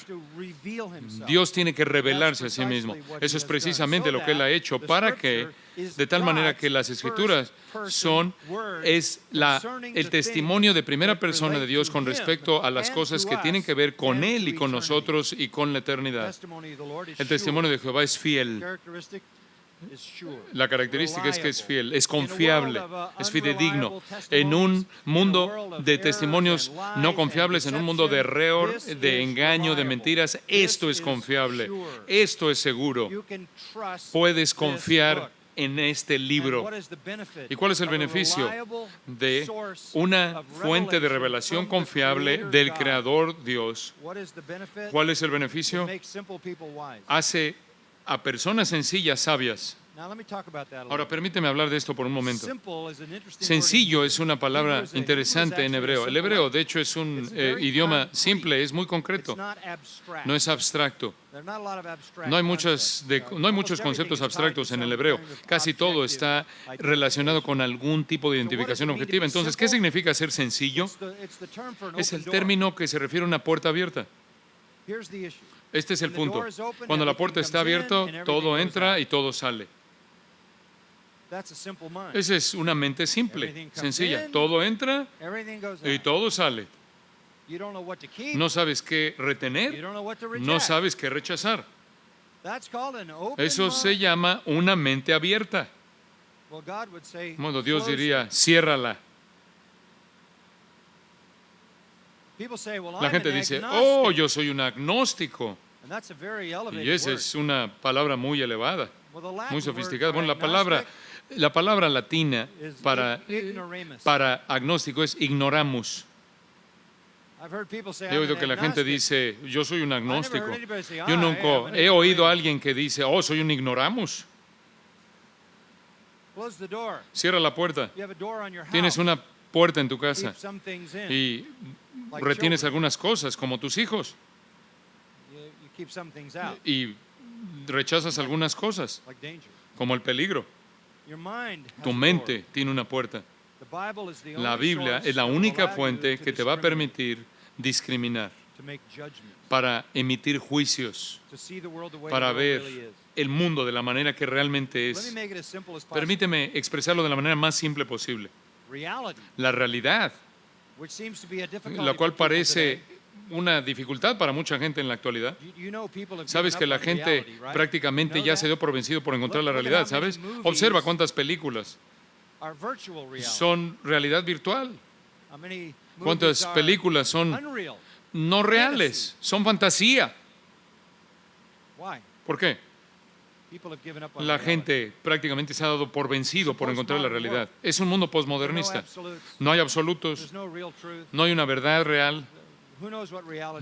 Dios tiene que revelarse a sí mismo. Eso es precisamente lo que Él ha hecho para que, de tal manera que las Escrituras es el testimonio de primera persona de Dios con respecto a las cosas que tienen que ver con Él y con nosotros y con la eternidad. El testimonio de Jehová es fiel. La característica es que es fiel, es confiable, es fidedigno. En un mundo de testimonios no confiables, en un mundo de error, de engaño, de mentiras, esto es confiable, esto es seguro. Puedes confiar en este libro. ¿Y cuál es el beneficio de una fuente de revelación confiable del Creador Dios? ¿Cuál es el beneficio? Hace a personas sencillas sabias. Ahora, permíteme hablar de esto por un momento. Sencillo es una palabra interesante en hebreo. El hebreo, de hecho, es un idioma simple, es muy concreto. No es abstracto. No hay muchos conceptos abstractos en el hebreo. Casi todo está relacionado con algún tipo de identificación objetiva. Entonces, ¿qué significa ser sencillo? Es el término que se refiere a una puerta abierta. Este es el punto. Cuando la puerta está abierta, todo entra y todo sale. Esa es una mente simple, sencilla. Todo entra y todo sale. No sabes qué retener, no sabes qué rechazar. Eso se llama una mente abierta. Bueno, Dios diría, ciérrala. La gente dice, oh, yo soy un agnóstico. Y esa es una palabra muy elevada, muy sofisticada. Bueno, la palabra latina para agnóstico es ignoramus. He oído que la gente dice, yo soy un agnóstico. Yo nunca he oído a alguien que dice, oh, soy un ignoramus. Cierra la puerta. Tienes una puerta en tu casa y retienes algunas cosas, como tus hijos. Y rechazas algunas cosas, como el peligro. Tu mente tiene una puerta. La Biblia es la única fuente que te va a permitir discriminar, para emitir juicios, para ver el mundo de la manera que realmente es. Permíteme expresarlo de la manera más simple posible. La realidad, la cual parece una dificultad para mucha gente en la actualidad. Sabes que la gente prácticamente ya se dio por vencido por encontrar la realidad, ¿sabes? Observa cuántas películas son realidad virtual. Cuántas películas son no reales, son fantasía. ¿Por qué? La gente prácticamente se ha dado por vencido por encontrar la realidad. Es un mundo postmodernista. No hay absolutos, no hay una verdad real.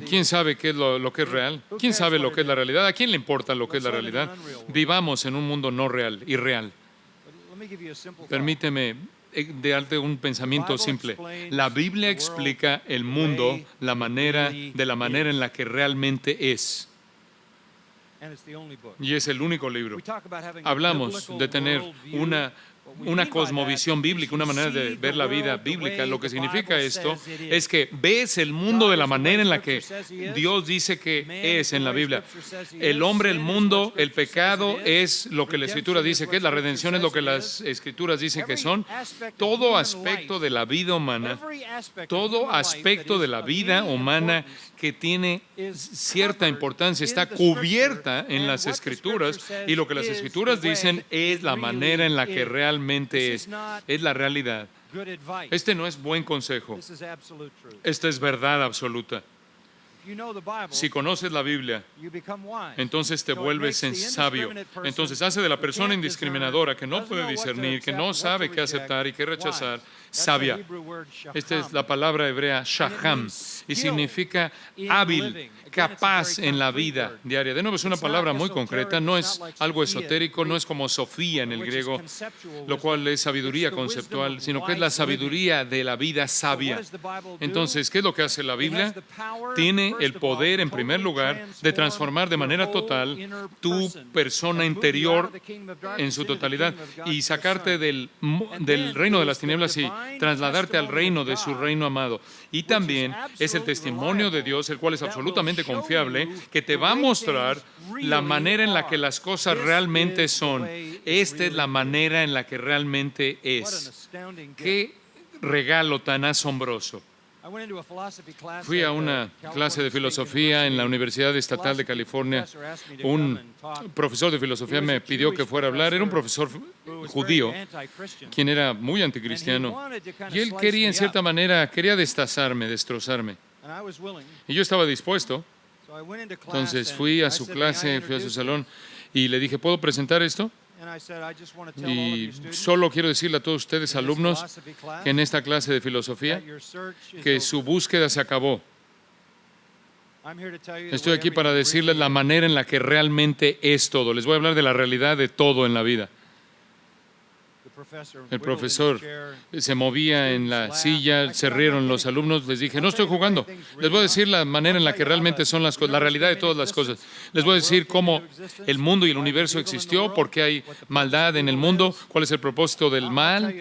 ¿Quién sabe qué es lo que es real? ¿Quién sabe lo que es la realidad? ¿A quién le importa lo que es la realidad? Vivamos en un mundo no real, irreal. Permíteme darte un pensamiento simple. La Biblia explica el mundo de la manera en la que realmente es. Y es el único libro. Hablamos de tener una cosmovisión bíblica, una manera de ver la vida bíblica. Lo que significa esto es que ves el mundo de la manera en la que Dios dice que es en la Biblia. El hombre, el mundo, el pecado es lo que la Escritura dice que es. La redención es lo que las Escrituras dicen que son. Todo aspecto de la vida humana, que tiene cierta importancia está cubierta en las Escrituras, y lo que las Escrituras dicen es la manera en la que realmente es la realidad. Este no es buen consejo, esta es verdad absoluta. Si conoces la Biblia, entonces te vuelves sabio. Entonces hace de la persona indiscriminadora que no puede discernir, que no sabe qué aceptar y qué rechazar, sabia. Esta es la palabra hebrea shaham y significa hábil, capaz en la vida diaria. De nuevo, es una palabra muy concreta, no es algo esotérico, no es como Sofía en el griego, lo cual es sabiduría conceptual, sino que es la sabiduría de la vida sabia. Entonces, ¿qué es lo que hace la Biblia? Tiene el poder, en primer lugar, de transformar de manera total tu persona interior en su totalidad y sacarte del reino de las tinieblas y trasladarte al reino de su reino amado. Y también es el testimonio de Dios, el cual es absolutamente confiable, que te va a mostrar la manera en la que las cosas realmente son. Esta es la manera en la que realmente es. ¡Qué regalo tan asombroso! Fui a una clase de filosofía en la Universidad Estatal de California. Un profesor de filosofía me pidió que fuera a hablar. Era un profesor judío, quien era muy anticristiano. Y él quería, en cierta manera, quería destazarme, destrozarme. Y yo estaba dispuesto. Entonces fui a su clase, fui a su salón y le dije, ¿puedo presentar esto? Y solo quiero decirle a todos ustedes, alumnos, que en esta clase de filosofía, que su búsqueda se acabó. Estoy aquí para decirles la manera en la que realmente es todo. Les voy a hablar de la realidad de todo en la vida. El profesor se movía en la silla, se rieron los alumnos, les dije, no estoy jugando, les voy a decir la manera en la que realmente son las cosas, la realidad de todas las cosas. Les voy a decir cómo el mundo y el universo existió, por qué hay maldad en el mundo, cuál es el propósito del mal.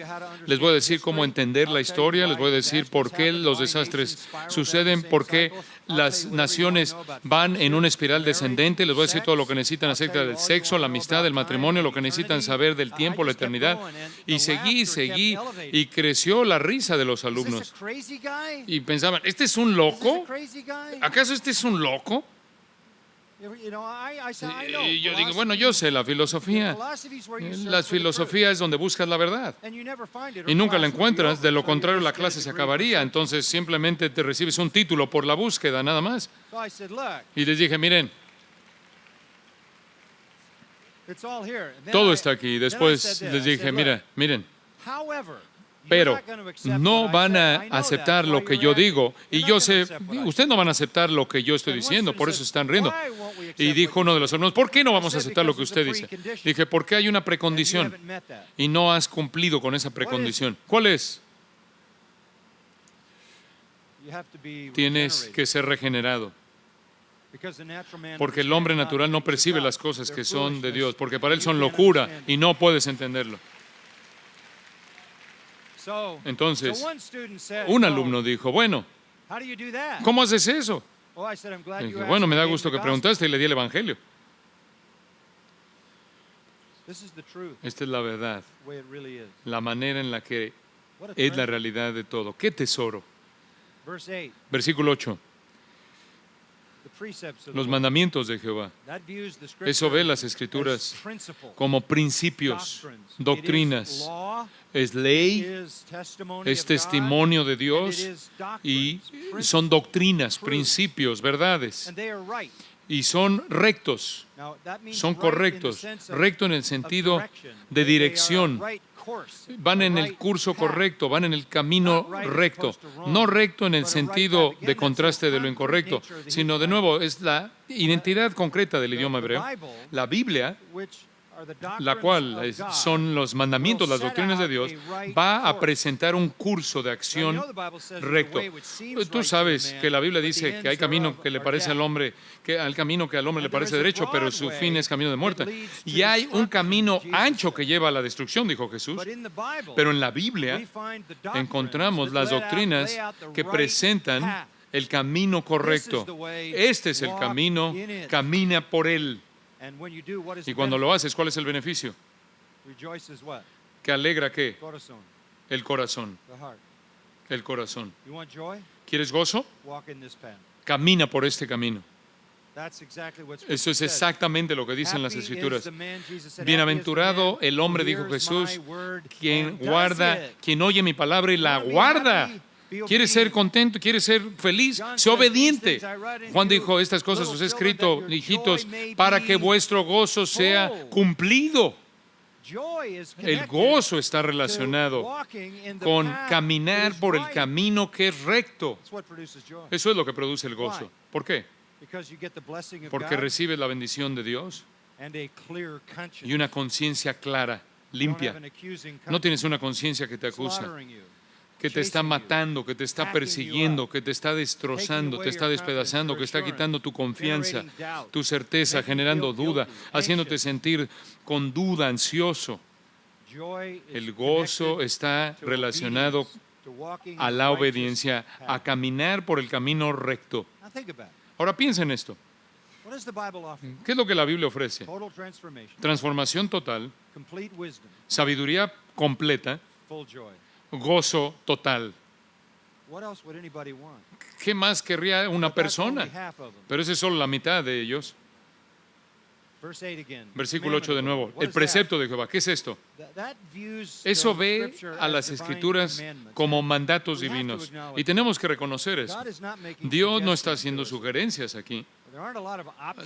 Les voy a decir cómo entender la historia, les voy a decir por qué los desastres suceden, por qué las naciones van en una espiral descendente. Les voy a decir todo lo que necesitan acerca del sexo, la amistad, el matrimonio, lo que necesitan saber del tiempo, la eternidad. Y seguí, y creció la risa de los alumnos. Y pensaban, ¿este es un loco? ¿Acaso este es un loco? Y yo digo, bueno, yo sé la filosofía. La filosofía es donde buscas la verdad. Y nunca la encuentras, de lo contrario la clase se acabaría. Entonces simplemente te recibes un título por la búsqueda, nada más. Y les dije, miren, todo está aquí. Después les dije, miren, pero no van a aceptar lo que yo digo. Y yo sé, ustedes no van a aceptar lo que yo estoy diciendo, por eso se están riendo. Y dijo uno de los alumnos, ¿por qué no vamos a aceptar lo que usted dice? Dije, porque hay una precondición y no has cumplido con esa precondición. ¿Cuál es? Tienes que ser regenerado. Porque el hombre natural no percibe las cosas que son de Dios, porque para él son locura y no puedes entenderlo. Entonces, un alumno dijo, bueno, ¿cómo haces eso? Y dije, bueno, me da gusto que preguntaste y le di el Evangelio. Esta es la verdad, la manera en la que es la realidad de todo. ¡Qué tesoro! Versículo 8. Los mandamientos de Jehová. Eso ve las Escrituras como principios, doctrinas. Es ley, es testimonio de Dios y son doctrinas, principios, verdades. Y son rectos, son correctos. Recto en el sentido de dirección. Van en el curso correcto, van en el camino recto. No recto en el sentido de contraste de lo incorrecto, sino de nuevo es la identidad concreta del idioma hebreo. La Biblia, la cual son los mandamientos, las doctrinas de Dios, va a presentar un curso de acción recto. Tú sabes que la Biblia dice que hay camino que le parece al hombre, que hay camino que al hombre le parece derecho, pero su fin es camino de muerte. Y hay un camino ancho que lleva a la destrucción, dijo Jesús. Pero en la Biblia encontramos las doctrinas que presentan el camino correcto. Este es el camino, camina por él. Y cuando lo haces, ¿cuál es el beneficio? ¿Que alegra qué? El corazón. El corazón. ¿Quieres gozo? Camina por este camino. Eso es exactamente lo que dicen las Escrituras. Bienaventurado el hombre, dijo Jesús, quien oye mi palabra y la guarda. ¿Quieres ser contento? ¿Quieres ser feliz? Sé obediente. Juan dijo, estas cosas os he escrito, hijitos, para que vuestro gozo sea cumplido. El gozo está relacionado con caminar por el camino que es recto. Eso es lo que produce el gozo. ¿Por qué? Porque recibes la bendición de Dios y una conciencia clara, limpia. No tienes una conciencia que te acusa, que te está matando, que te está persiguiendo, que te está destrozando, te está despedazando, que está quitando tu confianza, tu certeza, generando duda, haciéndote sentir con duda, ansioso. El gozo está relacionado a la obediencia, a caminar por el camino recto. Ahora piensa en esto. ¿Qué es lo que la Biblia ofrece? Transformación total, sabiduría completa, gozo total. ¿Qué más querría una persona? Pero esa es solo la mitad de ellos. Versículo 8 de nuevo. El precepto de Jehová. ¿Qué es esto? Eso ve a las Escrituras como mandatos divinos. Y tenemos que reconocer eso. Dios no está haciendo sugerencias aquí.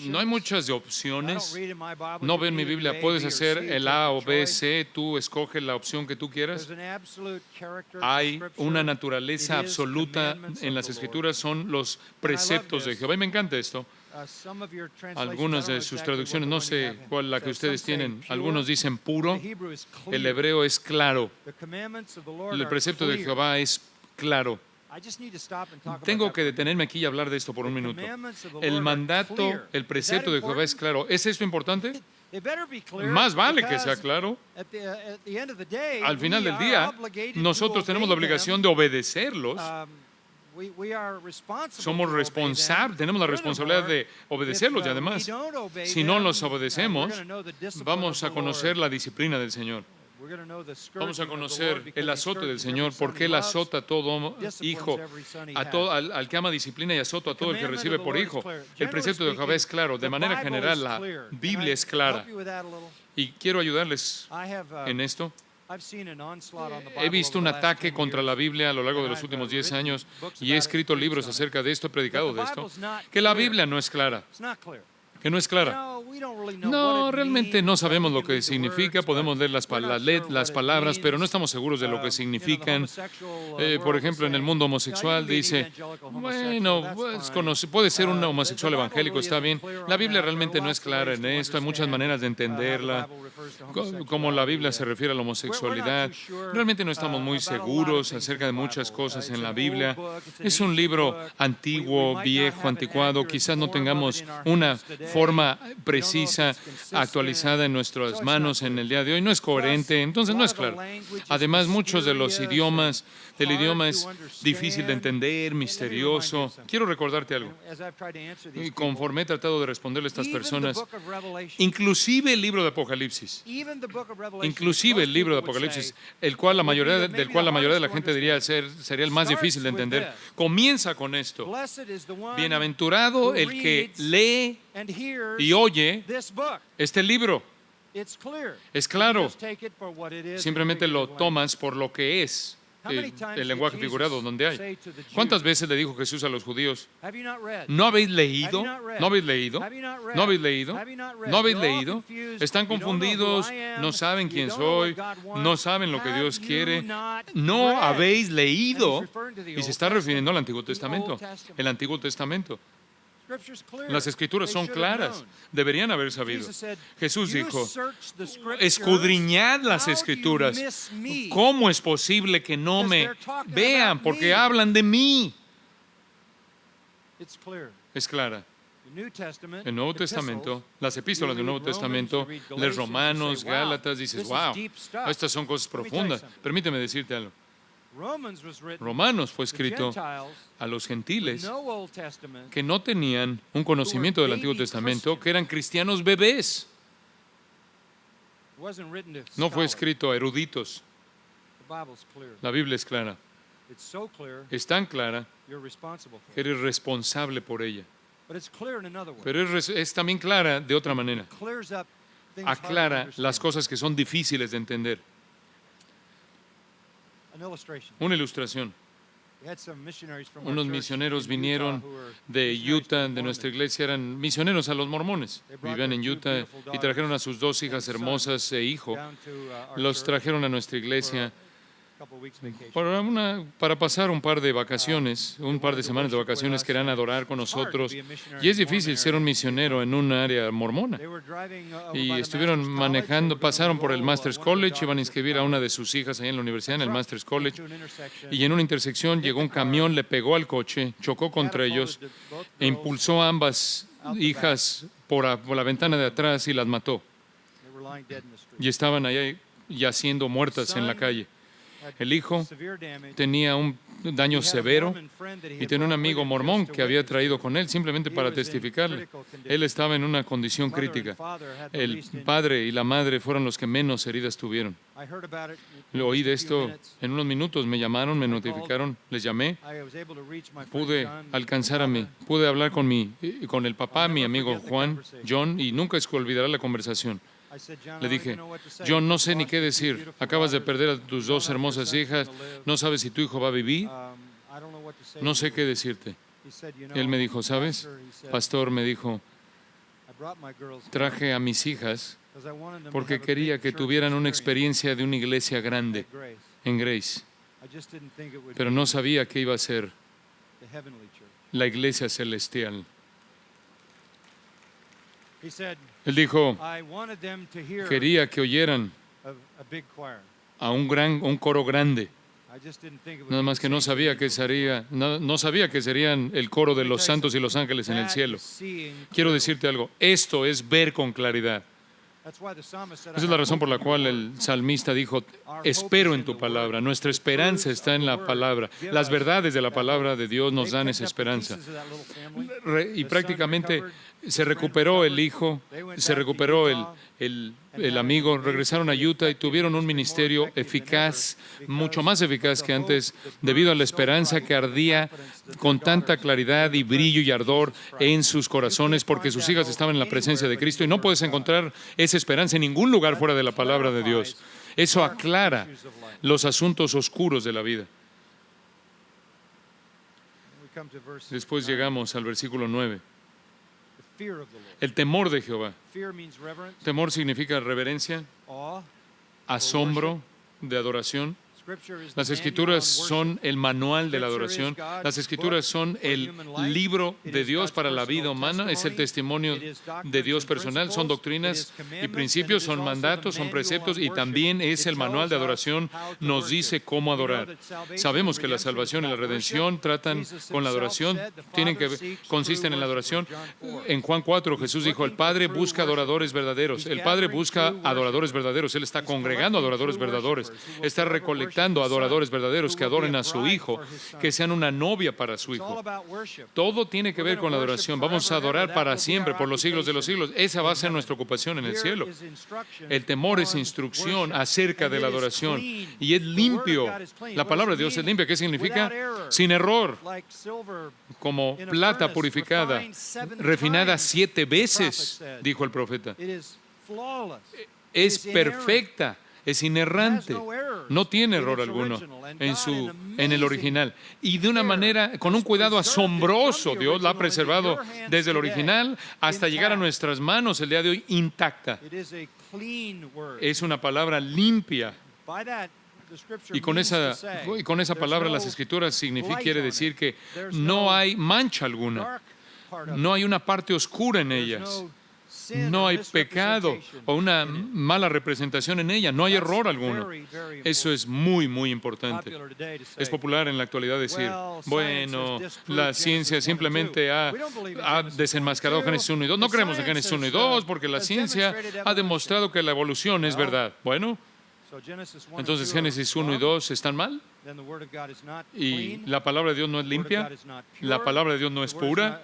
No hay muchas opciones. No veo en mi Biblia, puedes hacer el A o B, C, tú escoges la opción que tú quieras. Hay una naturaleza absoluta en las Escrituras, son los preceptos de Jehová. Y me encanta esto. Algunas de sus traducciones, no sé cuál la que ustedes tienen, algunos dicen puro, el hebreo es claro. El precepto de Jehová es claro. Tengo que detenerme aquí y hablar de esto por un minuto. El mandato, el precepto de Jehová es claro. ¿Es esto importante? Más vale que sea claro. Al final del día, nosotros tenemos la obligación de obedecerlos. Somos responsables, tenemos la responsabilidad de obedecerlos y además, si no los obedecemos, vamos a conocer la disciplina del Señor. Vamos a conocer el azote del Señor, porque Él azota a todo hijo, al que ama disciplina y azota a todo el que recibe por hijo. El precepto de Jehová es claro, de manera general la Biblia es clara. Y quiero ayudarles en esto. He visto un ataque contra la Biblia a lo largo de los últimos 10 años y he escrito libros acerca de esto, he predicado de esto, que la Biblia no es clara. Que no es clara. No, realmente no sabemos lo que significa, podemos leer las palabras, pero no estamos seguros de lo que significan. Por ejemplo, en el mundo homosexual dice, bueno, puede ser un homosexual evangélico, está bien. La Biblia realmente no es clara en esto, hay muchas maneras de entenderla, como la Biblia se refiere a la homosexualidad. Realmente no estamos muy seguros acerca de muchas cosas en la Biblia. Es un libro antiguo, viejo, anticuado, quizás no tengamos una forma precisa, actualizada en nuestras manos en el día de hoy. No es coherente, entonces no es claro. Además, muchos de los idiomas, del idioma es difícil de entender, misterioso. Quiero recordarte algo. Y conforme he tratado de responderle a estas personas, inclusive el libro de Apocalipsis, del cual la mayoría de la gente diría sería el más difícil de entender, comienza con esto. Bienaventurado el que lee y oye este libro. Es claro. Simplemente lo tomas por lo que es. El lenguaje figurado donde hay. ¿Cuántas veces le dijo Jesús a los judíos? ¿No habéis leído? ¿No habéis leído? ¿No habéis leído? ¿No habéis leído? Están confundidos, no saben quién soy, no saben lo que Dios quiere. ¿No habéis leído? Y se está refiriendo al Antiguo Testamento. El Antiguo Testamento. Las Escrituras son claras, deberían haber sabido. Jesús dijo, escudriñad las Escrituras. ¿Cómo es posible que no me vean? Porque hablan de mí. Es clara. El Nuevo Testamento, las epístolas del Nuevo Testamento, lees Romanos, Gálatas, dices, wow, estas son cosas profundas. Permíteme decirte algo. Romanos fue escrito a los gentiles que no tenían un conocimiento del Antiguo Testamento, que eran cristianos bebés. No fue escrito a eruditos. La Biblia es clara. Es tan clara que eres responsable por ella. Pero es también clara de otra manera. Aclara las cosas que son difíciles de entender. Una ilustración. Unos misioneros vinieron de Utah, de nuestra iglesia, eran misioneros a los mormones. Vivían en Utah y trajeron a sus 2 hijas hermosas e hijo. Los trajeron a nuestra iglesia para pasar un par de vacaciones, un par de semanas de vacaciones. Querían adorar con nosotros. Y es difícil ser un misionero en un área mormona. Y estuvieron manejando, pasaron por el Masters College, iban a inscribir a una de sus hijas ahí en la universidad, en el Masters College. Y en una intersección llegó un camión, le pegó al coche, chocó contra ellos e impulsó a ambas hijas por la ventana de atrás y las mató. Y estaban allá yaciendo muertas en la calle. El hijo tenía un daño severo y tenía un amigo mormón que había traído con él simplemente para testificarle. Él estaba en una condición crítica. El padre y la madre fueron los que menos heridas tuvieron. Lo oí de esto en unos minutos. Me llamaron, me notificaron, les llamé. Pude pude hablar con el papá, mi amigo John, y nunca se olvidará la conversación. Le dije, John, no sé ni qué decir. Acabas de perder a tus 2 hermosas hijas. No sabes si tu hijo va a vivir. No sé qué decirte. Él me dijo, ¿sabes? Pastor, me dijo, traje a mis hijas porque quería que tuvieran una experiencia de una iglesia grande en Grace. Pero no sabía que iba a ser la iglesia celestial. Él dijo, quería que oyeran a un coro grande. Nada más que no sabía que serían el coro de los santos y los ángeles en el cielo. Quiero decirte algo, esto es ver con claridad. Esa es la razón por la cual el salmista dijo, espero en tu palabra. Nuestra esperanza está en la palabra. Las verdades de la palabra de Dios nos dan esa esperanza. Y prácticamente se recuperó el hijo, se recuperó el amigo, regresaron a Utah y tuvieron un ministerio eficaz, mucho más eficaz que antes, debido a la esperanza que ardía con tanta claridad y brillo y ardor en sus corazones, porque sus hijas estaban en la presencia de Cristo, y no puedes encontrar esa esperanza en ningún lugar fuera de la palabra de Dios. Eso aclara los asuntos oscuros de la vida. Después llegamos al versículo 9. El temor de Jehová. Temor significa reverencia, asombro, de adoración. Las Escrituras son el manual de la adoración. Las Escrituras son el libro de Dios para la vida humana. Es el testimonio de Dios personal. Son doctrinas y principios, son mandatos, son preceptos, y también es el manual de adoración. Nos dice cómo adorar. Sabemos que la salvación y la redención tratan con la adoración, consisten en la adoración. En Juan 4, Jesús dijo, el Padre busca adoradores verdaderos. El Padre busca adoradores verdaderos. Él está congregando adoradores verdaderos. Está recolectando adoradores verdaderos que adoren a su Hijo, que sean una novia para su Hijo. Todo tiene que ver con la adoración. Vamos a adorar para siempre, por los siglos de los siglos. Esa va a ser nuestra ocupación en el cielo. El temor es instrucción acerca de la adoración, y es limpio. La palabra de Dios es limpia. ¿Qué significa? Sin error, como plata purificada, refinada 7 veces, dijo el profeta. Es perfecta. Es inerrante, no tiene error alguno en el original. Y de una manera, con un cuidado asombroso, Dios la ha preservado desde el original hasta llegar a nuestras manos el día de hoy intacta. Es una palabra limpia. Y con esa palabra las Escrituras quiere decir que no hay mancha alguna, no hay una parte oscura en ellas. No hay pecado o una mala representación en ella, no hay error alguno. Eso es muy, muy importante. Es popular en la actualidad decir, bueno, la ciencia simplemente ha desenmascarado Génesis 1 y 2. No creemos en Génesis 1 y 2 porque la ciencia ha demostrado que la evolución es verdad. Bueno, entonces Génesis 1 y 2 están mal. Y la palabra de Dios no es limpia, la palabra de Dios no es pura.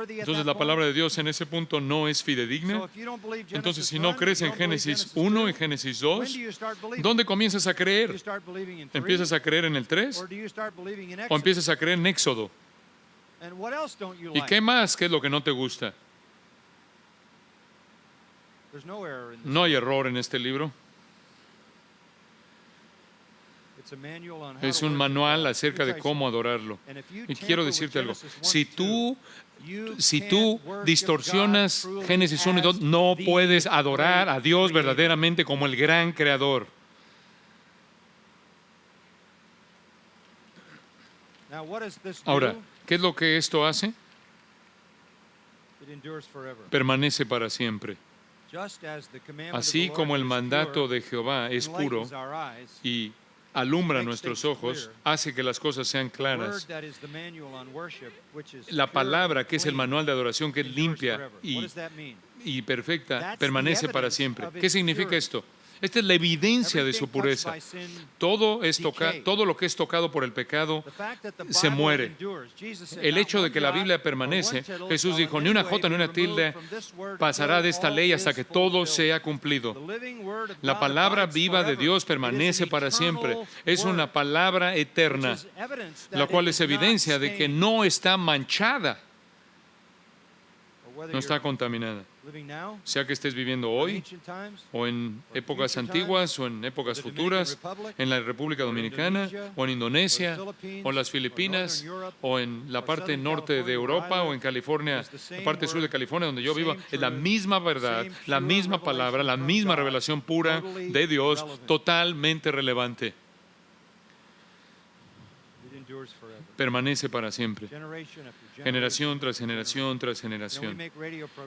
Entonces la palabra de Dios en ese punto no es fidedigna. Entonces si no crees en Génesis 1 y Génesis 2, ¿dónde comienzas a creer? ¿Empiezas a creer en el 3? ¿O empiezas a creer en Éxodo? ¿Y qué más? ¿Qué es lo que no te gusta? No hay error en este libro. Es un manual acerca de cómo adorarlo. Y quiero decirte algo. Si tú distorsionas Génesis 1 y 2, no puedes adorar a Dios verdaderamente como el gran creador. Ahora, ¿qué es lo que esto hace? Permanece para siempre. Así como el mandato de Jehová es puro y alumbra nuestros ojos, hace que las cosas sean claras. La palabra, que es el manual de adoración, que es limpia y perfecta, permanece para siempre. ¿Qué significa esto? Esta es la evidencia de su pureza. Todo lo que es tocado por el pecado se muere. El hecho de que la Biblia permanece, Jesús dijo, ni una jota ni una tilde pasará de esta ley hasta que todo sea cumplido. La palabra viva de Dios permanece para siempre. Es una palabra eterna, la cual es evidencia de que no está manchada, no está contaminada. Sea que estés viviendo hoy, o en épocas antiguas, o en épocas futuras, en la República Dominicana, o en Indonesia, o en las Filipinas, o en la parte norte de Europa, o en California, la parte sur de California, donde yo vivo, es la misma verdad, la misma palabra, la misma revelación pura de Dios, totalmente relevante. Permanece para siempre, generación tras generación tras generación.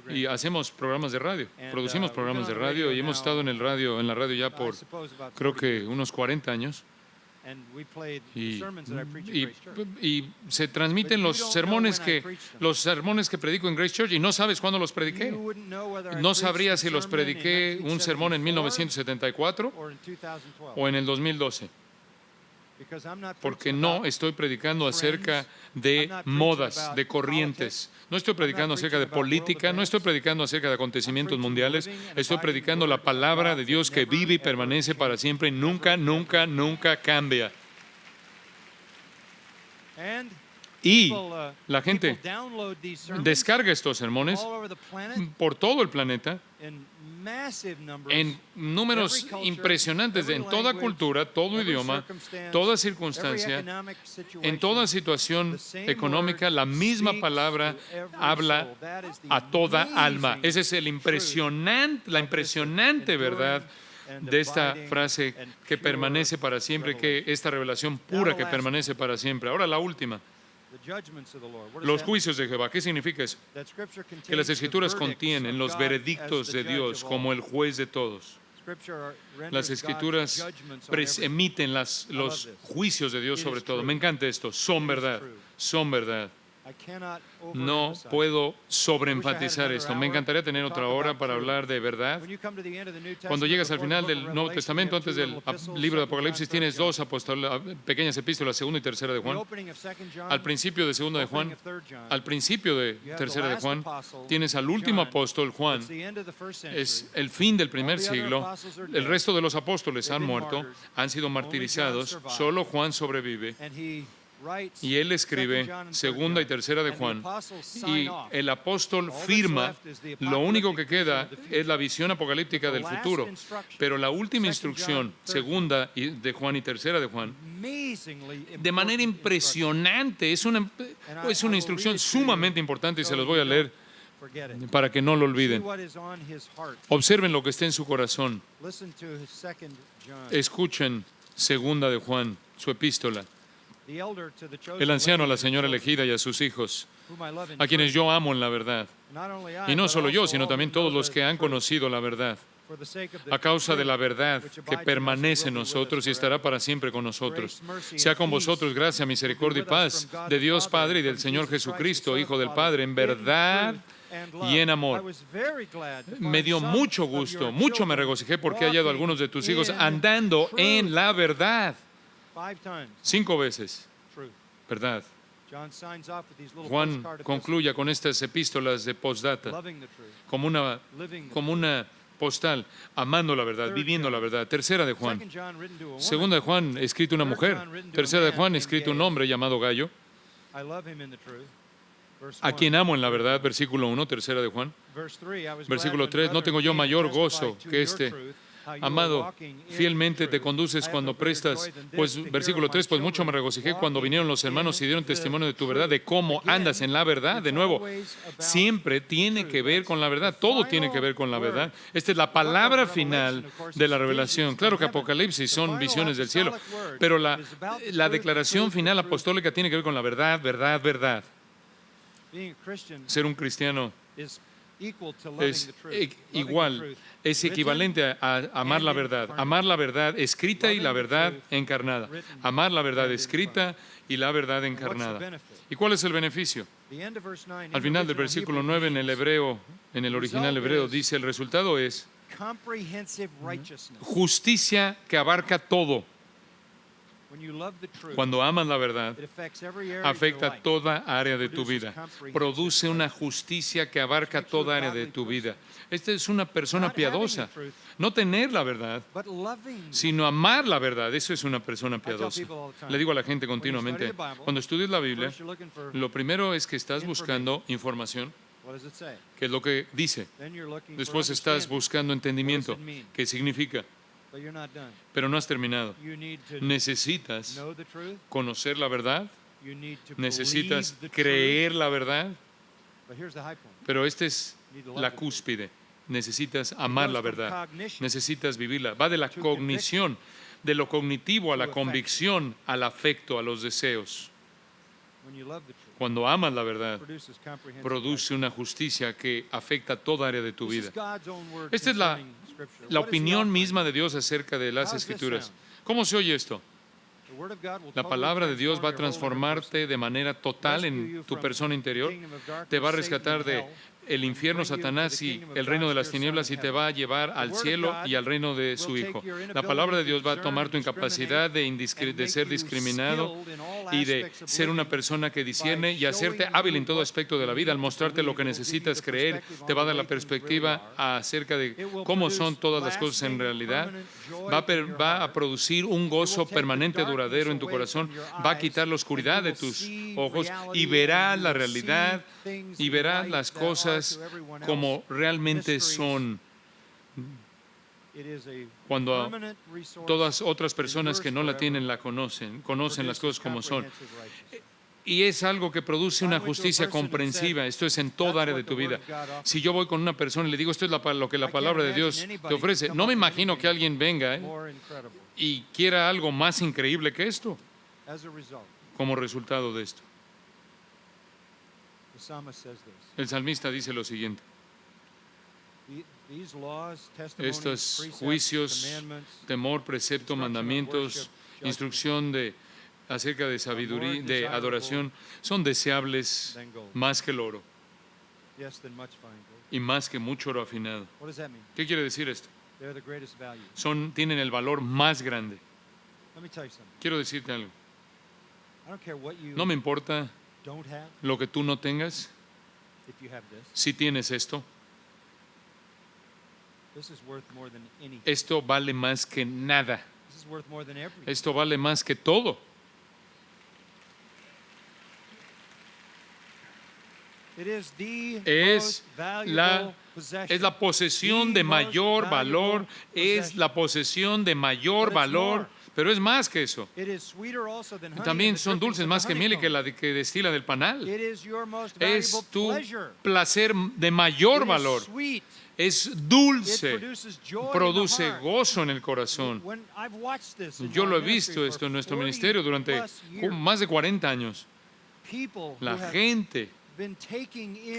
Y hacemos programas de radio, producimos programas de radio y hemos estado en la radio ya por creo que unos 40 años. Y se transmiten los sermones que predico en Grace Church y no sabes cuándo los prediqué. No sabría si los prediqué un sermón en 1974 o en el 2012. Porque no estoy predicando acerca de modas, de corrientes. No estoy predicando acerca de política, no estoy predicando acerca de acontecimientos mundiales. Estoy predicando la palabra de Dios que vive y permanece para siempre y nunca, nunca, nunca cambia. Y la gente descarga estos sermones por todo el planeta en números impresionantes, en toda cultura, todo idioma, toda circunstancia, en toda situación económica. La misma palabra habla a toda alma. Esa es la impresionante verdad de esta frase que permanece para siempre, que esta revelación pura que permanece para siempre. Ahora la última. Los juicios de Jehová. ¿Qué significa eso? Que las Escrituras contienen los veredictos de Dios como el juez de todos. Las Escrituras emiten los juicios de Dios sobre todo. Me encanta esto. Son verdad. Son verdad. No puedo sobreenfatizar esto. Me encantaría tener otra hora para hablar de verdad. Cuando llegas al final del Nuevo Testamento, antes del libro de Apocalipsis, tienes dos pequeñas epístolas, segunda y tercera de Juan. Al principio de segunda de Juan, al principio de tercera de Juan, tienes al último apóstol, Juan. Es el fin del primer siglo. El resto de los apóstoles han muerto, han sido martirizados. Solo Juan sobrevive. Y él escribe segunda y tercera de Juan, y el apóstol firma. Lo único que queda es la visión apocalíptica del futuro, pero la última instrucción, segunda de Juan y tercera de Juan, de manera impresionante, es una instrucción sumamente importante, y se los voy a leer para que no lo olviden. Observen lo que está en su corazón. Escuchen segunda de Juan, su epístola. El anciano a la señora elegida y a sus hijos, a quienes yo amo en la verdad. Y no solo yo, sino también todos los que han conocido la verdad. A causa de la verdad que permanece en nosotros y estará para siempre con nosotros. Sea con vosotros gracia, misericordia y paz de Dios Padre y del Señor Jesucristo, Hijo del Padre, en verdad y en amor. Me dio mucho gusto, mucho me regocijé porque he hallado a algunos de tus hijos andando en la verdad. 5 veces. Verdad. Juan concluye con estas epístolas de postdata como una postal, amando la verdad, viviendo la verdad. Tercera de Juan. Segunda de Juan, escrito una mujer. Tercera de Juan, escrito un hombre llamado Gallo, a quien amo en la verdad. Versículo 1, tercera de Juan. Versículo 3, no tengo yo mayor gozo que este, Amado, fielmente te conduces cuando prestas, pues versículo 3, pues mucho me regocijé cuando vinieron los hermanos y dieron testimonio de tu verdad, de cómo andas en la verdad. De nuevo, siempre tiene que ver con la verdad, todo tiene que ver con la verdad. Esta es la palabra final de la revelación. Claro que Apocalipsis son visiones del cielo, pero la declaración final apostólica tiene que ver con la verdad, verdad, verdad. Ser un cristiano es igual, es equivalente a amar la verdad escrita y la verdad encarnada. Amar la verdad escrita y la verdad encarnada. ¿Y cuál es el beneficio? Al final del versículo 9 en el hebreo, en el original hebreo, dice: el resultado es justicia que abarca todo. Cuando amas la verdad, afecta toda área de tu vida. Produce una justicia que abarca toda área de tu vida. Esta es una persona piadosa. No tener la verdad, sino amar la verdad. Eso es una persona piadosa. Le digo a la gente continuamente, cuando estudias la Biblia, lo primero es que estás buscando información. ¿Qué es lo que dice? Después estás buscando entendimiento. ¿Qué significa? Pero no has terminado. Necesitas conocer la verdad, necesitas creer la verdad, pero esta es la cúspide. Necesitas amar la verdad, necesitas vivirla. Va de la cognición, de lo cognitivo a la convicción, al afecto, a los deseos. Cuando amas la verdad, produce una justicia que afecta toda área de tu vida. Esta es la opinión misma de Dios acerca de las Escrituras. ¿Cómo se oye esto? La palabra de Dios va a transformarte de manera total en tu persona interior. Te va a rescatar de el infierno, Satanás y el reino de las tinieblas, y te va a llevar al cielo y al reino de su Hijo. La palabra de Dios va a tomar tu incapacidad de ser discriminado y de ser una persona que discierne y hacerte hábil en todo aspecto de la vida. Al mostrarte lo que necesitas creer, te va a dar la perspectiva acerca de cómo son todas las cosas en realidad. Va a producir un gozo permanente, duradero en tu corazón. Va a quitar la oscuridad de tus ojos y verás la realidad y verás las cosas como realmente son, cuando todas otras personas que no la tienen la conocen las cosas como son. Y es algo que produce una justicia comprensiva. Esto es en toda área de tu vida. Si yo voy con una persona y le digo, esto es lo que la palabra de Dios te ofrece, no me imagino que alguien venga y quiera algo más increíble que esto como resultado de esto. El salmista dice lo siguiente: estos juicios, temor, precepto, mandamientos, instrucción acerca de sabiduría, de adoración, son deseables más que el oro y más que mucho oro afinado. ¿Qué quiere decir esto? Tienen el valor más grande. Quiero decirte algo. No me importa lo que tú no tengas, si tienes esto, esto vale más que nada. Esto vale más que todo. Es la posesión de mayor valor, es la posesión de mayor valor, pero es más que eso. También son dulces más que miel y que la que destila del panal. Es tu placer de mayor valor. Es dulce, produce gozo en el corazón. Yo lo he visto esto en nuestro ministerio durante más de 40 años. La gente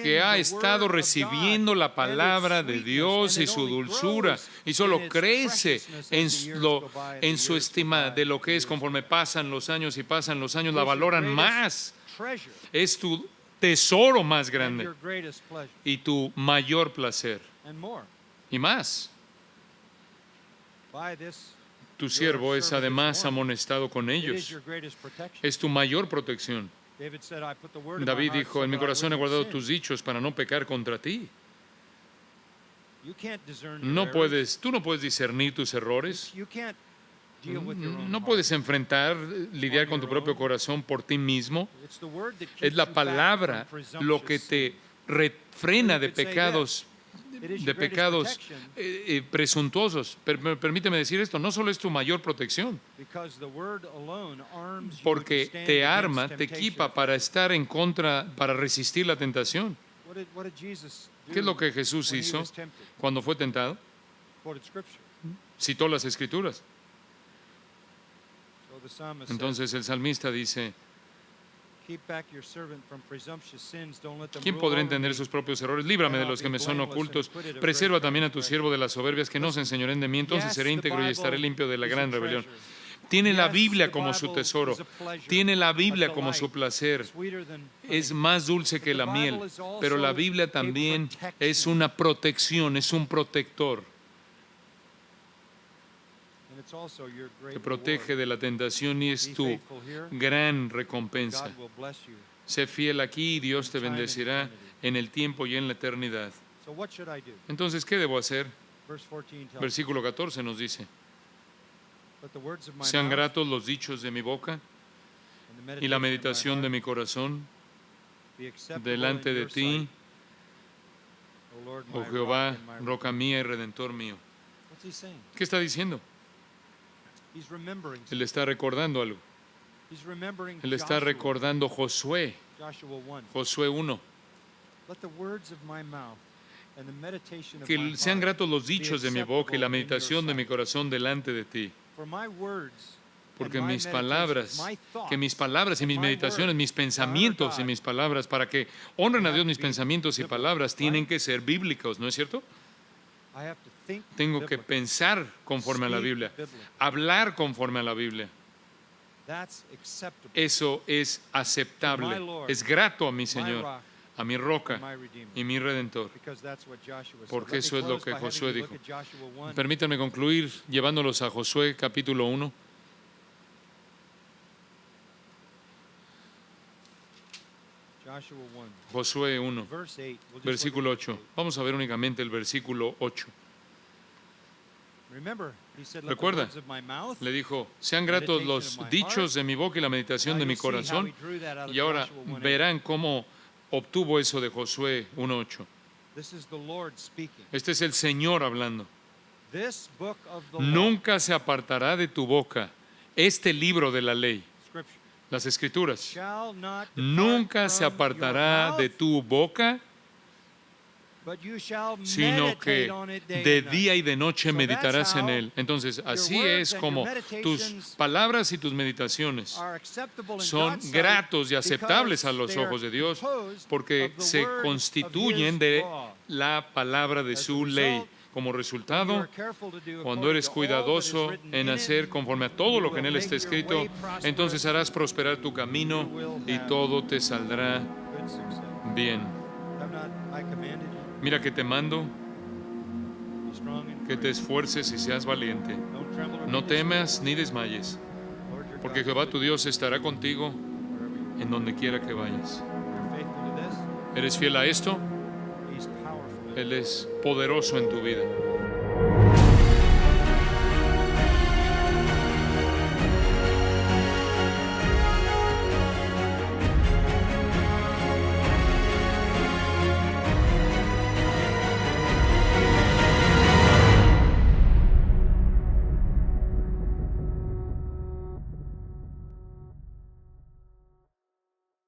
que ha estado recibiendo la palabra de Dios y su dulzura, y solo crece en su estima de lo que es. Conforme pasan los años y pasan los años, la valoran más. Es tu tesoro más grande y tu mayor placer. Y más. Tu siervo es además amonestado con ellos. Es tu mayor protección. David dijo: en mi corazón he guardado tus dichos para no pecar contra ti. Tú no puedes discernir tus errores. No puedes lidiar con tu propio corazón por ti mismo. Es la palabra lo que te refrena de pecados de pecados presuntuosos. Permíteme decir esto, no solo es tu mayor protección, porque te arma, te equipa para estar en contra, para resistir la tentación. ¿Qué es lo que Jesús hizo cuando fue tentado? Citó las Escrituras. Entonces el salmista dice, ¿quién podrá entender sus propios errores? Líbrame de los que me son ocultos. Preserva también a tu siervo de las soberbias, que no se enseñoren de mí. Entonces seré íntegro y estaré limpio de la gran rebelión. Tiene la Biblia como su tesoro. Tiene la Biblia como su placer. Es más dulce que la miel. Pero la Biblia también es una protección, es un protector. Te protege de la tentación y es tu gran recompensa. Sé fiel aquí y Dios te bendecirá en el tiempo y en la eternidad. Entonces, ¿qué debo hacer? Versículo 14 nos dice, sean gratos los dichos de mi boca y la meditación de mi corazón delante de ti, oh Jehová, roca mía y redentor mío. ¿Qué está diciendo? Él está recordando algo. Él está recordando Josué 1. Que sean gratos los dichos de mi boca y la meditación de mi corazón delante de ti. Porque mis palabras y mis meditaciones, mis pensamientos y mis palabras, para que honren a Dios mis pensamientos y palabras, tienen que ser bíblicos, ¿no es cierto? Tengo que pensar conforme a la Biblia, hablar conforme a la Biblia. Eso es aceptable, es grato a mi Señor, a mi roca y mi redentor, porque eso es lo que Josué dijo. Permítanme concluir llevándolos a Josué capítulo 1. Josué 1, versículo 8. Vamos a ver únicamente el versículo 8. Recuerda, le dijo, sean gratos los dichos de mi boca y la meditación de mi corazón. Y ahora verán cómo obtuvo eso de Josué 1:8. Este es el Señor hablando. Nunca se apartará de tu boca este libro de la ley, las Escrituras. Nunca se apartará de tu boca, sino que de día y de noche meditarás en él. Entonces, así es como tus palabras y tus meditaciones son gratos y aceptables a los ojos de Dios, porque se constituyen de la palabra de su ley. Como resultado, cuando eres cuidadoso en hacer conforme a todo lo que en él está escrito, entonces harás prosperar tu camino y todo te saldrá bien. Mira que te mando que te esfuerces y seas valiente. No temas ni desmayes, porque Jehová tu Dios estará contigo en donde quiera que vayas. ¿Eres fiel a esto? Él es poderoso en tu vida.